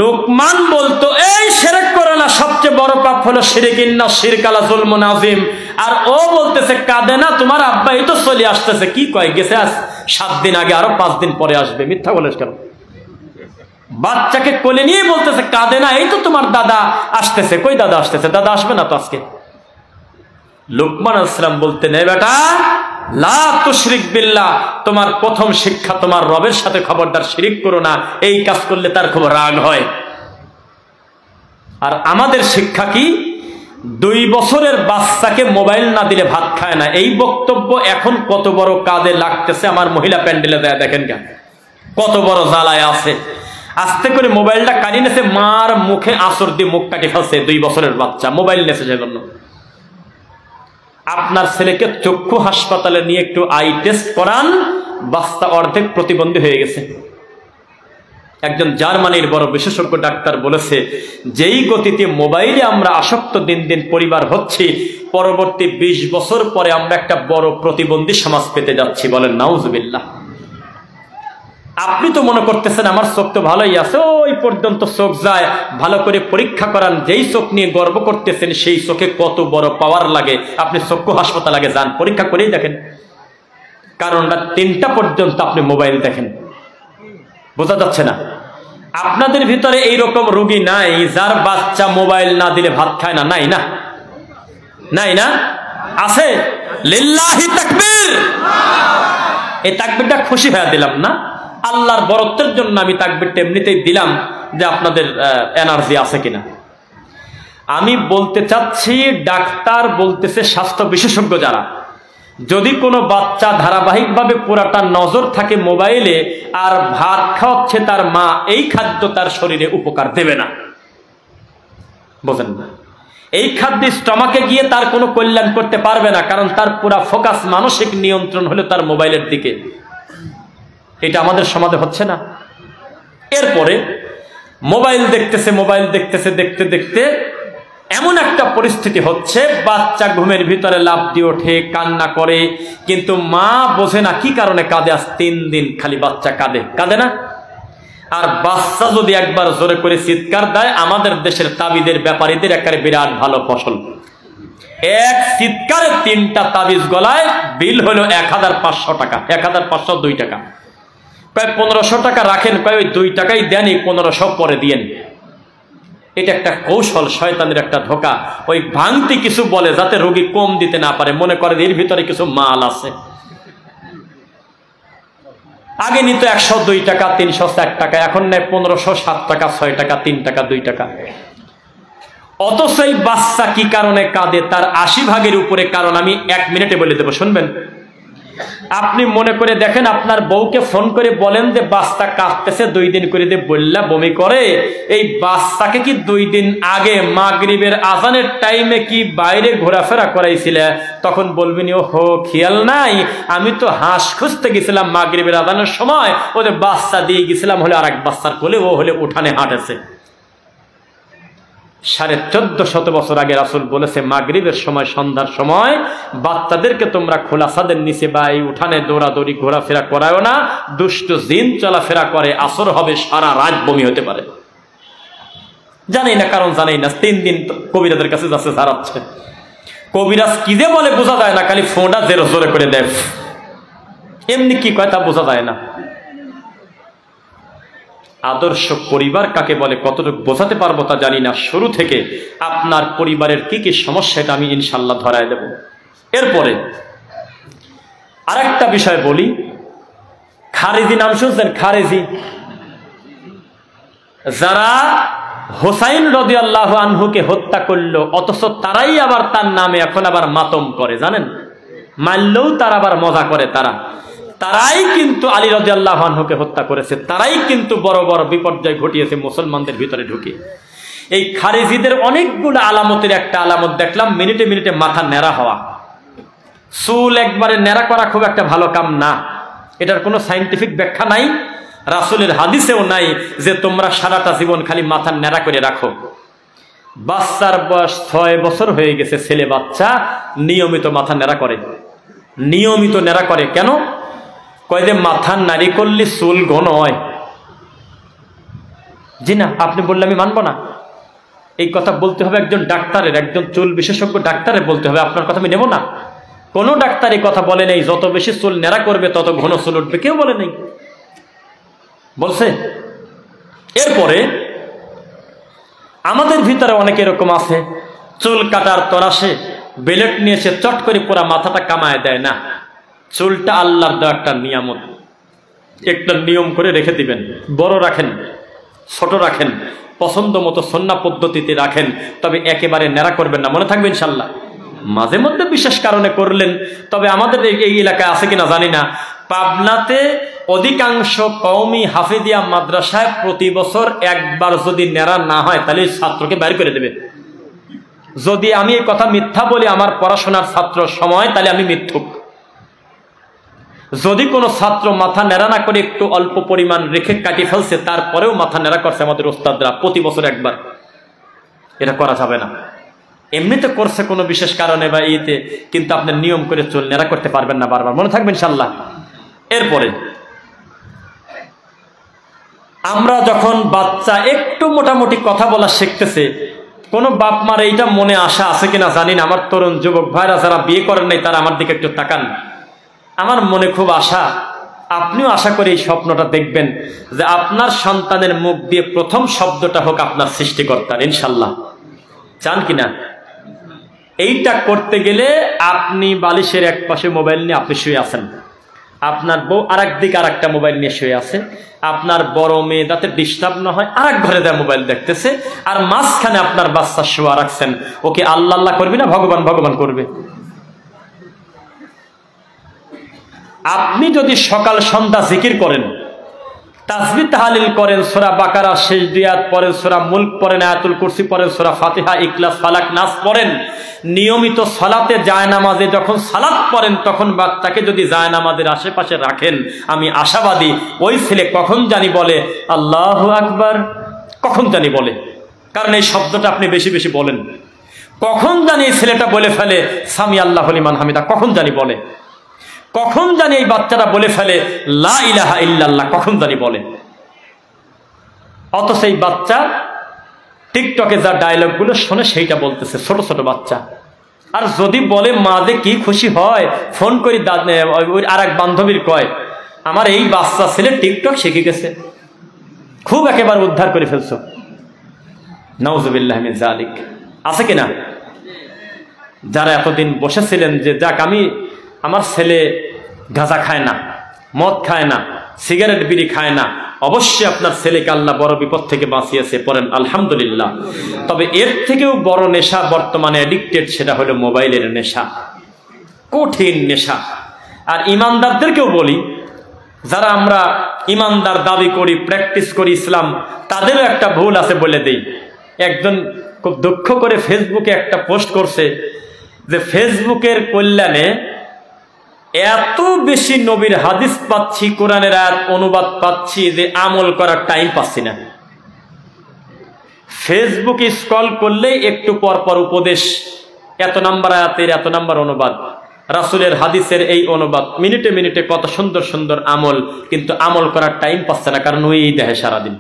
লোকমান বলতো এই শিরক করে না, সবচেয়ে বড় পাপ হলো শিরক, ইন্না শিরকালা যুলমুন আযীম। আর ও বলতেছে কাঁদে না, তোমার আব্বা এই তো চলে আসতেছে। কি কয় গেছে আজ 7 দিন আগে, আরো 5 দিন পরে আসবে। মিথ্যা বলেছ কেন? বাচ্চাকে কোলে নিয়ে বলতেছে কাঁদে না, এই তো তোমার দাদা আসতেছে। কই দাদা আসতেছে? দাদা আসবে না তো আজকে। লুকমান আলাইহিস সালাম বলতেন, এই বেটা লা তুশরিক বিল্লাহ, তোমার প্রথম শিক্ষা তোমার রবের সাথে খবরদার শিরিক করো না। এই কাজ করলে তার খুব রাগ হয়। আর আমাদের শিক্ষা কি? 2 বছরের বাচ্চাকে মোবাইল না দিলে ভাত খায় না। এই বক্তব্য এখন কত বড় কাজে লাগতেছে আমার মহিলা প্যান্ডেলে দেয়, দেখেন কেন কত বড় জ্বালায় আছে। আস্তে করে মোবাইলটা কাটিয়ে নেছে, মার মুখে আঁচড় দিয়ে মুখ কাটি ফেলছে 2 বছরের বাচ্চা, মোবাইল নেছে সেজন্য। আপনার ছেলেকে চক্ষু হাসপাতালে নিয়ে একটু আই টেস্ট করান, বাচ্চা অর্ধেক প্রতিবন্ধী হয়ে গেছে। একজন জার্মানির বড় বিশেষজ্ঞ ডাক্তার বলেছে, যেই গতিতে মোবাইলে আমরা আসক্ত দিন দিন পরিবার হচ্ছি, পরবর্তী 20 বছর পরে আমরা একটা বড় প্রতিবন্ধী সমাজ পেতে যাচ্ছি। বলেন নাউজুবিল্লাহ। আপনি তো মনে করতেছেন আমার চোখ তো ভালোই আছে, ওই পর্যন্ত চোখ যায়, ভালো করে পরীক্ষা করান। যেই চোখ নিয়ে গর্ব করতেছেন সেই চোখে কত বড় পাওয়ার লাগে, আপনি চক্ষু হাসপাতালে আগে যান, পরীক্ষা করেই দেখেন। কারণ রাত 3টা পর্যন্ত আপনি মোবাইল দেখেন, বোঝা যাচ্ছে না? আপনাদের ভিতরে এইরকম রোগী নাই যার বাচ্চা মোবাইল না দিলে ভাত খায় না? নাই না? নাই না? আছে? লিল্লাহি তাকবীর। এই তাকবীরটা খুশি হয়ে দিলাম না, আল্লাহর বরত্বের জন্য আমি তাকবীরটা এমনিতেই দিলাম, যে আপনাদের এনার্জি আছে কিনা। আমি বলতে চাচ্ছি, ডাক্তার বলতেছে, স্বাস্থ্য বিশেষজ্ঞ যারা, যদি কোনো বাচ্চা ধারাবাহিকভাবে পুরাটা নজর থাকে মোবাইলে আর ভাত খাওয়াচ্ছে তার মা, এই খাদ্য তার শরীরে উপকার দেবে না। বোঝেন না? এই খাদ্য স্টমাকে গিয়ে তার কোনো কল্যাণ করতে পারবে না, কারণ তার পুরা ফোকাস, মানসিক নিয়ন্ত্রণ হলো তার মোবাইলের দিকে। এটা আমাদের সমাজে হচ্ছে না। এরপরে মোবাইল দেখতেছে, মোবাইল দেখতেছে, দেখতে দেখতে এমন একটা পরিস্থিতি হচ্ছে, বাচ্চা ঘুমের ভিতরে লাফ দিয়ে ওঠে, কান্না করে, কিন্তু মা বোঝে না কি কারণে কাঁদে। আজ 3 দিন খালি বাচ্চা কাঁদে, কাঁদে না? আর বাচ্চা যদি একবার জোরে করে চিৎকার দেয়, আমাদের দেশের তাবিদের ব্যাপারীদের একেবারে বিরাট ভালো ফসল। এক চিৎকারে 3টা তাবিজ গলায়, বিল হলো 1500 টাকা। 1502 টাকা। প্রায় 1500 টাকা রাখেন, প্রায় ওই 2 টাকাই দেন, এই 1500 পরে দিয়েন। এটা একটা কৌশল, শয়তানের একটা ধোকা। ওই ভাঙতি কিছু বলে যাতে রোগী কম দিতে না পারে, মনে করে এর ভিতরে কিছু মাল আছে। আগে নিত 102 টাকা, 301 টাকা, এখন নেয় 1507 টাকা, 6 টাকা, 3 টাকা, 2 টাকা। অথচ এই বাচ্চা কি কারণে কাঁদে তার 80 ভাগের উপরে কারণ আমি 1 মিনিটে বলে দেবো, শুনবেন? আপনি মনে করে দেখেন, আপনার বউকে ফোন করে বলেন যে বাচ্চা কাঁদতেছে, 2 দিন করে দিয়ে বললা বমি করে। এই বাচ্চাকে কি 2 দিন আগে মাগরিবের আজানের টাইমে কি বাইরে ঘোরাফেরা করাইছিলে? তখন বলবেন ও হো, খেয়াল নাই, আমি তো হাঁস খুঁজতে গেছিলাম মাগরিবের আজানের সময়, ওদের বাচ্চা দিয়ে গেছিলাম, হলে আর এক বাচ্চার কোলে, ও হলে উঠানে হাঁটেছে। 1450 বছর আগে রাসূল বলেছে, মাগরিবের সময়, সন্ধ্যার সময় বাচ্চাদেরকে তোমরা খোলা ছাদের নিচে বা এই উঠানে দৌড়াদৌড়ি ঘোরাফেরা করায়ও না, দুষ্ট জিন চলাফেরা করে, আসর হবে, সারা রাত বমি হতে পারে। জানি না কারণ, জানি না। 3 দিন কবিরাজের কাছে যাচ্ছে, ঝাড়াচ্ছে। কবিরাজ কি যে বলে বোঝা যায় না, খালি ফোনটা জেরো জোরে করে দেয়, এমনি কি কয় তা বোঝা যায় না। আদর্শ পরিবার কাকে বলে কতটুকু বোঝাতে পারবো তা জানি না। শুরু থেকে আপনার পরিবারের কি কি সমস্যা, এটা আমি ইনশাল্লাহ ধরায় দেব। এরপরে আরেকটা বিষয় বলি, খারেজি নাম শুনছেন? খারেজি, যারা হোসাইন রাদিয়াল্লাহু আনহুকে হত্যা করলো, অথচ তারাই আবার তার নামে এখন আবার মাতম করে, জানেন? মারলেও তারা আবার মজা করে। তারাই কিন্তু আলী রাদিয়াল্লাহু আনহুকে হত্যা করেছে, তারাই কিন্তু বড় বড় বিপর্যয় ঘটিয়েছে মুসলমানদের ভিতরে ঢুকে। এই খারেজিদের অনেকগুলো আলামতের একটা আলামত দেখলাম, মিনিটে মিনিটে মাথা ন্যাড়া হওয়া। চুল একবারে ন্যাড়া করা খুব একটা ভালো কাম না, এটার কোনো সাইন্টিফিক ব্যাখ্যা নাই, রাসূলের হাদিসেও নাই যে তোমরা সারাটা জীবন খালি মাথা ন্যাড়া করে রাখো। বাচ্চার বয়স 6 বছর হয়ে গেছে, ছেলে বাচ্চা নিয়মিত মাথা ন্যাড়া করে, নিয়মিত ন্যাড়া করে। কেন? কয় যে মাথা নাড়ি করলে চুল ঘন হয়। জি না, আপনি বললে আমি মানবো না। এই কথা বলতে হবে একজন ডাক্তারের, একজন চুল বিশেষজ্ঞ ডাক্তারের বলতে হবে, আপনার কথা আমি নেব না। কোন ডাক্তার এই কথা বলে নেই যত বেশি চুল ন্যাড়া করবে তত ঘন চুল উঠবে, কেউ বলে নেই, বলছে। এরপরে আমাদের ভিতরে অনেক এরকম আছে, চুল কাটার তরাসে বেলেট নিয়ে এসে চট করে পুরা মাথাটা কামায় দেয় না। চুলটা আল্লাহর দেওয়া একটা নিয়ামত, একটা নিয়ম করে রেখে দিবেন। বড় রাখেন, ছোট রাখেন, পছন্দ মতো সুন্নাহ পদ্ধতিতে রাখেন, তবে একেবারে ন্যাড়া করবেন না, মনে থাকবে ইনশাল্লাহ। মাঝে মধ্যে বিশেষ কারণে করলেন। তবে আমাদের এই এলাকায় আছে কিনা জানি না, পাবনাতে অধিকাংশ কওমি হাফিজিয়া মাদ্রাসায় প্রতি বছর একবার যদি ন্যাড়া না হয় তাহলে ছাত্রকে বাইর করে দেবে। যদি আমি এই কথা মিথ্যা বলি আমার পড়াশোনার ছাত্র সময়, তাহলে আমি মিথ্যুক। যদি কোনো ছাত্র মাথা নেড়া না করে একটু অল্প পরিমাণ রেখে কাটিয়ে ফেলছে, তারপরেও মাথা নেড়া করছে আমাদের ওস্তাদরা প্রতি বছর একবার, এটা করা যাবে না। এমনিতে করছে কোনো বিশেষ কারণে বা ইতে, কিন্তু আপনি নিয়ম করে চুল নেড়া করতে পারবেন না বারবার, মনে থাকবেন ইনশাল্লাহ। এরপরে আমরা যখন বাচ্চা একটু মোটামুটি কথা বলা শিখতেছে, কোনো বাপ মার এইটা মনে আশা আছে কিনা জানি না, আমার তরুণ যুবক ভাইরা যারা বিয়ে করেন নাই তারা আমার দিকে একটু তাকান। আমার মনে খুব আশা, আপনিও আশা করে এই স্বপ্নটা দেখবেন যে আপনার সন্তানের মুখ দিয়ে প্রথম শব্দটা হোক আপনার সৃষ্টিকর্তার, ইনশাল্লাহ। চান কিনা? এইটা করতে গেলে আপনি বালিশের এক পাশে মোবাইল নিয়ে আপনি শুয়ে আছেন, আপনার বউ আর একদিকে আর একটা মোবাইল নিয়ে শুয়ে আছে, আপনার বড় মেয়ে যাতে ডিস্টার্ব না হয় আর এক ঘরে দেয় মোবাইল দেখতেছে, আর মাঝখানে আপনার বাচ্চা শোয়া রাখছেন। ওকে আল্লাহ আল্লাহ করবি না ভগবান ভগবান করবে? আপনি যদি সকাল সন্ধ্যা জিকির করেন, তাসবিহ তাহলিল করেন, সূরা বাকারা শেষ দুই আয়াত পড়েন, সূরা মুলক পড়েন, আয়াতুল কুরসি পড়েন, সূরা ফাতিহা, ইখলাস, ফালাক, নাস পড়েন, নিয়মিত সালাতে জায়নামাজে যখন সালাত পড়েন তখন বাচ্চাকে যদি জায়নামাজের আশেপাশে রাখেন, আমি আশাবাদী ওই ছেলে কখন জানি বলে আল্লাহু আকবার, কখন জানি বলে, কারণ এই শব্দটা আপনি বেশি বেশি বলেন। কখন জানি এই ছেলেটা বলে ফেলে সামি আল্লাহু লিমান হামিদা, কখন জানি বলে। কখন জানি এই বাচ্চাটা বলে ফেলে লা ইলাহা ইল্লাল্লাহ, কখন জানি বলে। অথচ এই বাচ্চা টিকটকে যা ডায়লগগুলো শোনে সেইটা বলতেছে, ছোট ছোট বাচ্চা। আর যদি বলে মা যে কি খুশি হয়, ফোন করি আর এক বান্ধবীর কয় আমার এই বাচ্চা ছেলে টিকটক শিখে গেছে, খুব একেবারে উদ্ধার করে ফেলছো। নাউজুবিল্লাহ মিন যালিক। আছে কিনা? যারা এতদিন বসেছিলেন যে যাক আমি, আমার ছেলে গাঁজা খায় না, মদ খায় না, সিগারেট বিড়ি খায় না, অবশ্যই আপনার ছেলেকে আল্লাহ বড় বিপদ থেকে বাঁচিয়েছে, পড়েন আলহামদুলিল্লাহ। তবে এর থেকেও বড় নেশা বর্তমানে অ্যাডিক্টেড, সেটা হলো মোবাইলের নেশা, কঠিন নেশা। আর ইমানদারদেরকেও বলি, যারা আমরা ইমানদার দাবি করি, প্র্যাকটিস করি ইসলাম, তাদেরও একটা ভুল আছে বলে দেই। একজন খুব দুঃখ করে ফেসবুকে একটা পোস্ট করছে যে ফেসবুকের কল্যাণে এত বেশি নবীর হাদিস পাচ্ছি, কোরআনের আয়াত অনুবাদ পাচ্ছি যে আমল করার টাইম পাচ্ছি না। ফেসবুকে স্ক্রল করলে একটু পর পর উপদেশ, এত নাম্বার আয়াতের এত নাম্বার অনুবাদ, রাসূলের হাদিসের এই অনুবাদ, মিনিটে মিনিটে কত সুন্দর সুন্দর আমল, কিন্তু আমল করার টাইম পাচ্ছে না, কারণ ওই দেহে সারাদিন।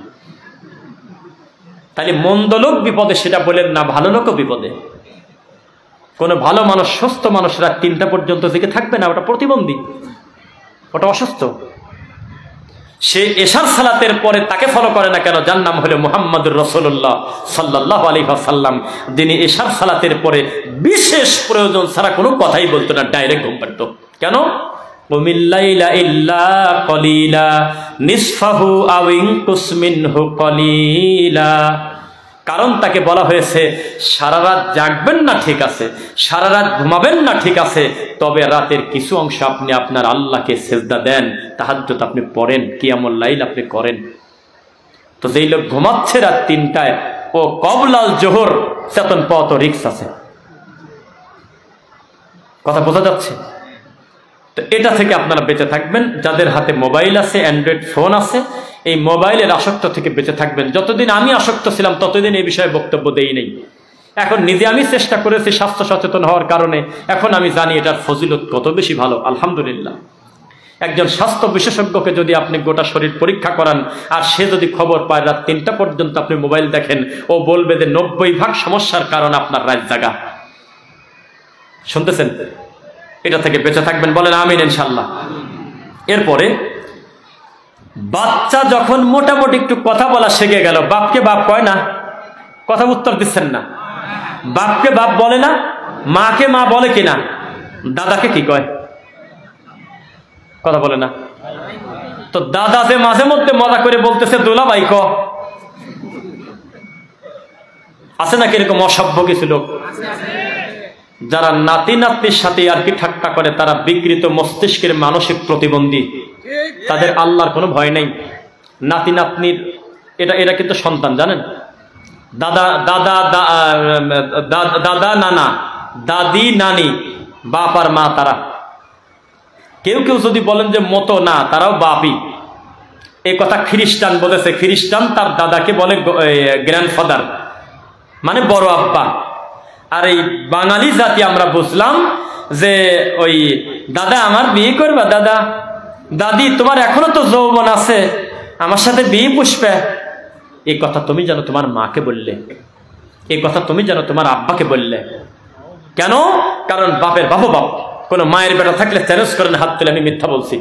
তাহলে মন্দ লোক বিপদে সেটা বলেন না, ভালো লোকও বিপদে। কোনো ভালো মানুষ, সুস্থ মানুষরা 3টা পর্যন্ত জেগে থাকবে না, ওটা প্রতিবন্ধী, ওটা অসুস্থ। সে এশার সালাতের পরে তাকে ফলো করে না কেন? যার নাম হলো মুহাম্মদুর রাসূলুল্লাহ সাল্লাল্লাহু আলাইহি ওয়াসাল্লাম, যিনি এশার সালাতের পরে বিশেষ প্রয়োজন ছাড়া কোনো কথাই বলতো না, ডাইরেক্ট ঘুম পাড়তো। কেন? কুমিল লাইলা ইল্লা কলিলা নিসফাহু আও ইনকুস মিনহু কলিলা। কারণ তাকে বলা হয়েছে সারা রাত জাগবেন না ঠিক আছে, সারা রাত ঘুমাবেন না ঠিক আছে, তবে রাতের কিছু অংশ আপনি আপনার আল্লাহকে সেজদা দেন, তাহাজ্জুদ আপনি পড়েন, কিয়ামুল লাইল আপনি করেন। তো যেই লোক ঘুমাচ্ছে রাত 3টায়, ও কবলাল জোহর চেতন পাওয়া তো রিস্ক আছে। কথা বোঝা যাচ্ছে? তো এটা থেকে আপনারা বেঁচে থাকবেন। যাদের হাতে মোবাইল আছে, অ্যান্ড্রয়েড ফোন আছে, এই মোবাইলের আসক্ত থেকে বেঁচে থাকবেন। যতদিন আমি আসক্ত ছিলাম ততদিন এই বিষয়ে বক্তব্য দেই নেই। এখন নিজে আমি চেষ্টা করেছি স্বাস্থ্য সচেতন হওয়ার কারণে, এখন আমি জানি এটার ফজিলত কত বেশি ভালো, আলহামদুলিল্লাহ। একজন স্বাস্থ্য বিশেষজ্ঞকে যদি আপনি গোটা শরীর পরীক্ষা করান আর সে যদি খবর পায় রাত 3টা পর্যন্ত আপনি মোবাইল দেখেন, ও বলবে যে 90% সমস্যার কারণ আপনার রাত জাগা। শুনতেছেন? এটা থেকে বেঁচে থাকবেন, বলেন আমিন ইনশাআল্লাহ। এরপরে বাচ্চা যখন মোটামুটি একটু কথা বলা শিখে গেল, বাপকে বাপ কয় না? কথা উত্তর দিচ্ছেন না। বাপকে বাপ বলে না, মাকে মা বলে কিনা? দাদাকে কি কয়? কথা বলে না। তো দাদা যে মাঝে মধ্যে মজা করে বলতেছে দুলাভাই ক, আছে নাকি এরকম অসভ্য কিছু লোক? যারা নাতি নাতনির সাথে আর কি ঠাট্টা করে তারা বিকৃত মস্তিষ্কের মানসিক প্রতিবন্ধী। তাদের আল্লাহর কোনো ভয় নেই। নাতি নাতনির এটা কিন্তু সন্তান, জানেন? দাদা দাদা দাদা নানা, দাদি নানি, বাপ আর মা, তারা কেউ কেউ যদি বলেন যে মতো না, তারাও বাপই। এই কথা খ্রিস্টান বলেছে। খ্রিস্টান তার দাদাকে বলে গ্র্যান্ডফাদার, মানে বড় আব্বা। আর এই বাঙালি জাতি আমরা বুঝলাম যে ওই দাদা আমার বিয়ে করবা, দাদা দাদি তোমার এখনো তো যৌবন আছে, আমার সাথে বিয়ে পুষবে। এই কথা তুমি যেন তোমার মাকে বললে, এই কথা তুমি যেন তোমার আব্বাকে বললে। কেন? কারণ বাপের বাপও বাপ। কোনো মায়ের বেটা থাকলে চ্যালেঞ্জ করেন, হাত তুলে, আমি মিথ্যা বলছি।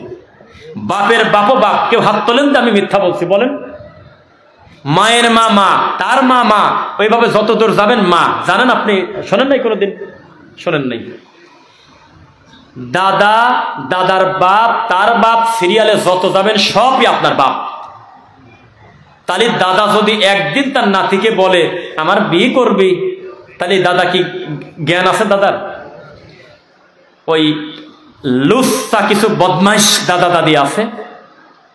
বাপের বাপও বাপ, কেউ হাত তোলেন তো আমি মিথ্যা বলছি বলেন। মায়ের মা মা, তার মা মা, ওইভাবে যত দূর যাবেন মা। জানেন আপনি? শোনেন নাই কোনোদিন? শোনেন নাই? দাদা, দাদার বাপ, তার বাপ, সিরিয়ালে যত যাবেন সবই আপনার বাপ। তাহলে দাদা যদি একদিন তার নাতিকে বলে আমার বিয়ে করবি, তাহলে দাদা কি জ্ঞান আছে দাদার? ওই লুচ্চা কিছু বদমাইশ দাদা দাদি আছে,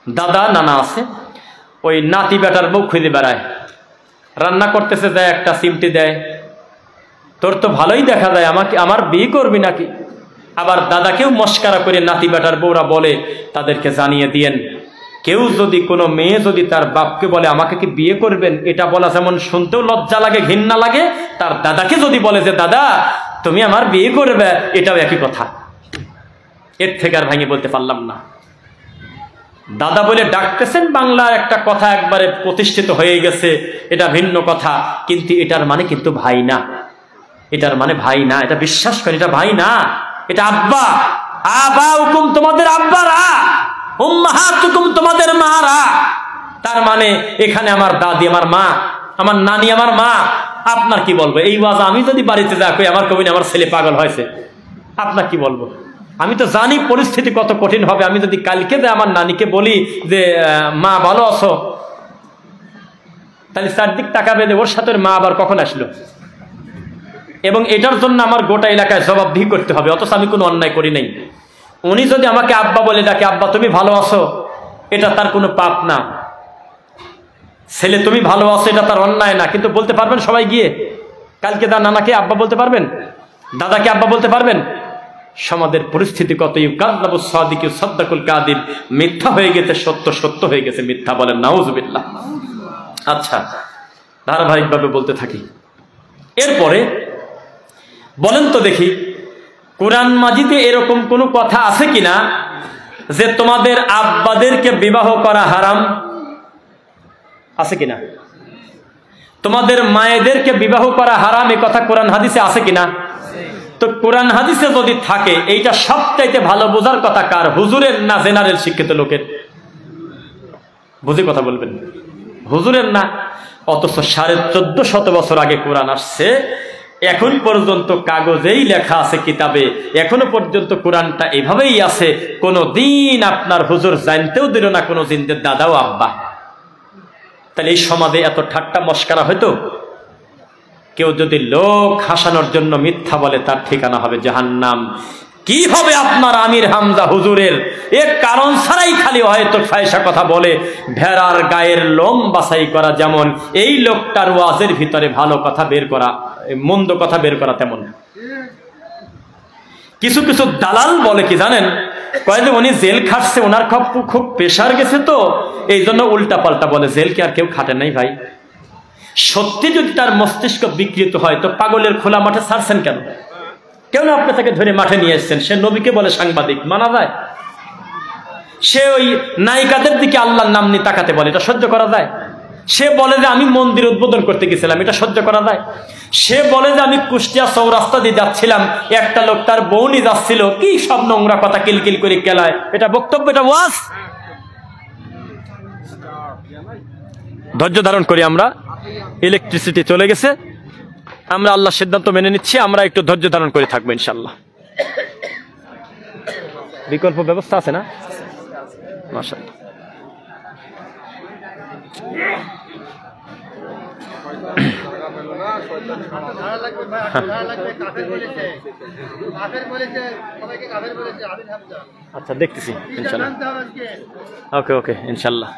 দাদা নানা আছে, ওই নাতি বেটার বউ খুঁজে বেড়ায়। রান্না করতেছে, দেয় একটা চিমটি দেয়, তোর তো ভালোই দেখা যায়, আমাকে আমার বিয়ে করবি নাকি? আবার দাদাকেও মস্কারা করে নাতি বেটার বউরা বলে, তাদেরকে জানিয়ে দিয়েন, কেউ যদি কোনো মেয়ে যদি তার বাপকে বলে আমাকে কি বিয়ে করবেন, এটা বলা যেমন শুনতেও লজ্জা লাগে, ঘৃণা লাগে, তার দাদাকে যদি বলে যে দাদা তুমি আমার বিয়ে করবে, এটাও একই কথা। এর থেকে আর ভাঙিয়ে বলতে পারলাম না। দাদা বলে ডাকতেছেন, বাংলার একটা কথা একবারে প্রতিষ্ঠিত হয়ে গেছে, এটা ভিন্ন কথা, কিন্তু এটার মানে কিন্তু ভাই না। এটার মানে ভাই না, এটা বিশ্বাস করেন, এটা ভাই না, এটা আব্বা। আবা হুকুম তোমাদের আব্বারা, উম্মাহাতুকুম তোমাদের মারা। তার মানে এখানে আমার দাদি আমার মা, আমার নানি আমার মা। আপনার কি বলবো? এই ওয়াজ আমি যদি বাড়িতে যা কই, আমার কবি আমার ছেলে পাগল হয়েছে, আপনার কি বলবো? আমি তো জানি পরিস্থিতি কত কঠিন হবে। আমি যদি কালকে যে আমার নানিকে বলি যে মা ভালো আছো, তাহলে চারদিক টাকা বেঁধে ওর সাথে মা আবার কখন আসলো, এবং এটার জন্য আমার গোটা এলাকায় জবাবদিহি করতে হবে, অথচ আমি কোনো অন্যায় করি নাই। উনি যদি আমাকে আব্বা বলে ডাকে, আব্বা তুমি ভালো আছো, এটা তার কোনো পাপ না। ছেলে তুমি ভালো আছো, এটা তার অন্যায় না। কিন্তু বলতে পারবেন সবাই গিয়ে? কালকে তার নানাকে আব্বা বলতে পারবেন? দাদাকে আব্বা বলতে পারবেন? সমাজের পরিস্থিতি কত! ইউকাযযাবু সাদিকু সাদ্দাকুল কাযিব, মিথ্যা হয়ে গেছে সত্য, সত্য হয়ে গেছে মিথ্যা। বলেন নাউযুবিল্লাহ। আচ্ছা, ধারাবাহিকভাবে বলতে থাকি। এরপরে বলেন তো দেখি, কোরআন মাজিদে এরকম কোনো কথা আছে কিনা যে তোমাদের আব্বাদেরকে বিবাহ করা হারাম? আছে কিনা? তোমাদের মায়েদেরকে বিবাহ করা হারাম, এই কথা কোরআন হাদিসে আছে কিনা? তো কোরআন হাদিসে যদি থাকে, এইটা সবচাইতে ভালো বোঝার কথা কার? হুজুরের না জেনারেল শিক্ষিত লোকের? বুঝে কথা বলবেন। হুজুরের না। অথচ 1450 বছর আগে কোরআন আসছে, এখন পর্যন্ত কাগজেই লেখা আছে, কিতাবে এখনো পর্যন্ত কোরআনটা এভাবেই আছে। কোনো দিন আপনার হুজুর জানতেও দিল না কোনো জিনদের দাদাও আব্বা। তাহলে এই সমাজে এত ঠাট্টা মস্কারা হয়তো? কেউ যদি লোক হাসানোর জন্য মিথ্যা বলে, তার ঠিকানা হবে জাহান্নাম। কি হবে আপনার আমির হামজা হুজুরের? এক কারণ ছাড়াই খালি হয়তো ফায়সা কথা বলে, ভেড়ার গায়ের লোম বাছাই করা যেমন, এই লোকটার ওয়াজের ভিতরে ভালো কথা বের করা, মন্দ কথা বের করা তেমন। কিছু কিছু দালাল বলে কি জানেন? কয় যে উনি জেল খাটছে, ওনার খুব প্রেশার গেছে, তো এই জন্য উল্টা পাল্টা বলে। জেল কি আর কেউ খাটে নাই ভাই? সত্যি যদি তার মস্তিষ্ক বিকৃত হয়, তো পাগলের খোলা মাঠে ছাড়ছেন কেন? কেন আপনি তাকে ধরে মাঠে নিয়ে এসছেন? সে নবীকে বলে সাংবাদিক, মানা যায়? সে ওই নায়িকাদের দিকে আল্লাহর নাম নিয়ে তাকাতে বলে, এটা সহ্য করা যায়? সে বলে যে আমি মন্দির উদ্বোধন করতে গেছিলাম, এটা সহ্য করা যায়? সে বলে যে আমি কুষ্টিয়া চৌরাস্তা দিয়ে যাচ্ছিলাম, একটা লোক তার বউ নিয়ে যাচ্ছিল, কি সব নোংরা কথা কিলকিল করে কেলায়, এটা বক্তব্য? এটা ওয়াজ? ধৈর্য ধারণ করি আমরা। ইলেকট্রিসিটি চলে গেছে, আমরা আল্লাহর সিদ্ধান্ত মেনে নিচ্ছি, আমরা একটু ধৈর্য ধারণ করে থাকবো ইনশাল্লাহ। বিকল্প ব্যবস্থা আছে না? মাশাআল্লাহ। আচ্ছা, দেখতেছি ইনশাল্লাহ। ওকে ওকে ইনশাল্লাহ।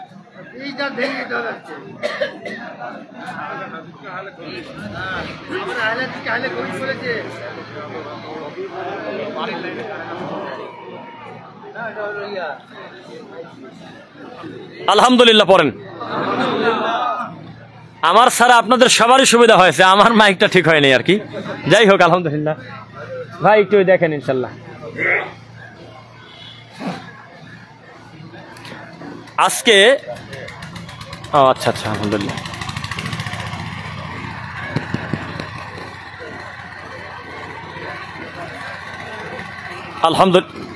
আলহামদুলিল্লাহ পড়েন। আমার ছাড়া আপনাদের সবারই সুবিধা হয়েছে, আমার মাইকটা ঠিক হয়নি আর কি। যাই হোক আলহামদুলিল্লাহ। ভাই একটু দেখেন ইনশাল্লাহ। আজকে আচ্ছা আচ্ছা আলহামদুলিল্লাহ। আলহামদুলিল্লাহ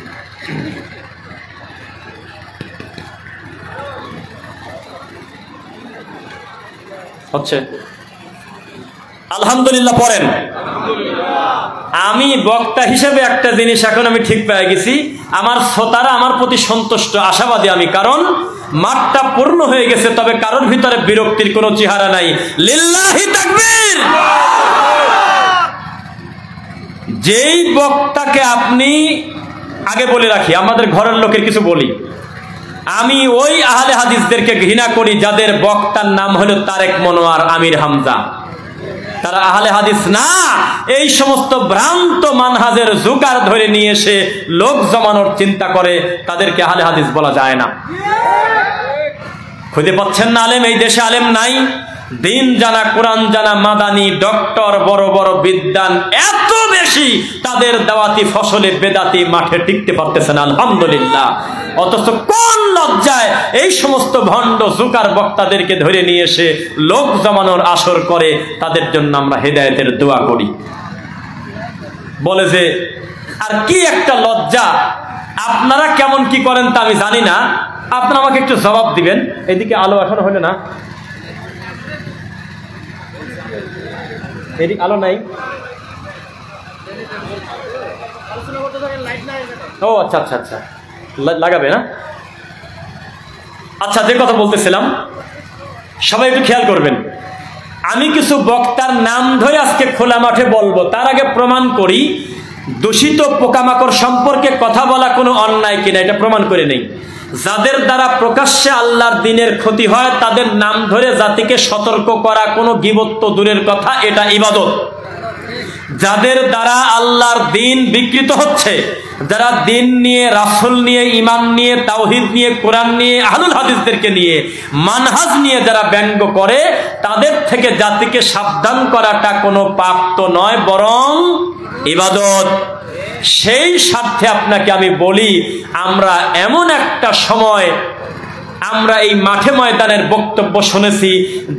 হচ্ছে। আলহামদুলিল্লাহ পড়েন। আমি বক্তা হিসেবে একটা জিনিস এখন আমি ঠিক পেয়ে গেছি, আমার শ্রোতারা আমার প্রতি সন্তুষ্ট, আশাবাদী আমি, কারণ মাঠটা পূর্ণ হয়ে গেছে, তবে কারোর ভিতরে বিরক্তির কোনো চেহারা নাই। লিল্লাহি তাকবীর। যেই বক্তাকে আপনি, আগে বলে রাখি, আমাদের ঘরের লোকের কিছু বলি, আমি ওই আহলে হাদিসদেরকে ঘৃণা করি যাদের বক্তার নাম হলো তারেক মনোয়ার, আমির হামজা। তারা আহলে হাদিস না, এই সমস্ত ভ্রান্ত মানহাজের জোগাড় ধরে নিয়ে এসে লোক জমানোর চিন্তা করে, তাদেরকে আহলে হাদিস বলা যায় না। খুঁজে পাচ্ছেন না আলেম? এই দেশে আলেম নাই। দিন জানা, কোরআন জানা, মাদানি, ডক্টর, বড় বড় বিদ্বান এত বেশি, তাদের দাওয়াতি ফসলে বেদাতি মাঠে টিকতে পারতেছে না, আলহামদুলিল্লাহ। অথচ কোন লজ্জায় এই সমস্ত ভণ্ড জুকার বক্তাদেরকে ধরে নিয়ে এসে লোক জমানোর আসর করে, তাদের জন্য আমরা হেদায়েতের দোয়া করি। বলে যে আর কি একটা লজ্জা, আপনারা কেমন কি করেন তা আমি জানি না, আপনারা আমাকে একটু জবাব দিবেন। এদিকে আলো এখনো হলো না, এদিকে আলো নাই। ও আচ্ছা আচ্ছা আচ্ছা, লাগাবে না? আচ্ছা, যে কথা বলতেছিলাম, সবাই একটু খেয়াল করবেন। আমি কিছু বক্তার নাম ধরে আজকে খোলা মাঠে বলবো, তার আগে প্রমাণ করি দূষিত পোকামাকড় সম্পর্কে কথা বলা কোনো অন্যায় কিনা, এটা প্রমাণ করে নেই। যাদের দ্বারা প্রকাশ্যে আল্লাহর দ্বীনের ক্ষতি হয়, তাদের নাম ধরে জাতিকে সতর্ক করা কোনো গীবত তো দূরের কথা, এটা ইবাদত। যাদের দ্বারা আল্লাহর দ্বীন বিকৃত হচ্ছে, যারা দ্বীন নিয়ে, রাসূল নিয়ে, ঈমান নিয়ে, তাওহীদ নিয়ে, কোরআন নিয়ে, আহলুল হাদিসদেরকে নিয়ে, মানহাজ নিয়ে যারা ব্যঙ্গ করে, তাদের থেকে জাতিকে সাবধান করাটা কোনো পাপ তো নয়, বরং ইবাদত। সেই স্বার্থে আপনাকে আমি বলি, আমরা এমন একটা সময়, আমরা এই মাঠে ময়দানের বক্তব্য শুনেছি,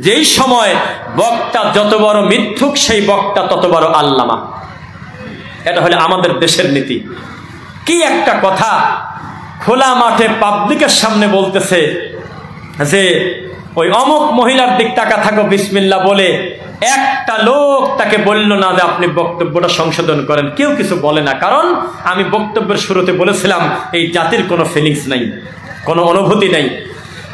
যেই সময় বক্তা যত বড় মিথ্যুক, সেই বক্তা তত বড় আল্লামা। এটা হলো আমাদের দেশের নীতি। কি একটা কথা খোলা মাঠে পাবলিকের সামনে বলতেছে যে ওই অমুক মহিলার দিক তাকা থাকো বিসমিল্লাহ বলে, একটা লোক তাকে বলল না যে আপনি বক্তব্যটা সংশোধন করেন। কেউ কিছু বলে না, কারণ আমি বক্তব্যের শুরুতে বলেছিলাম এই জাতির কোনো ফিলিংস নাই, কোনো অনুভূতি নাই।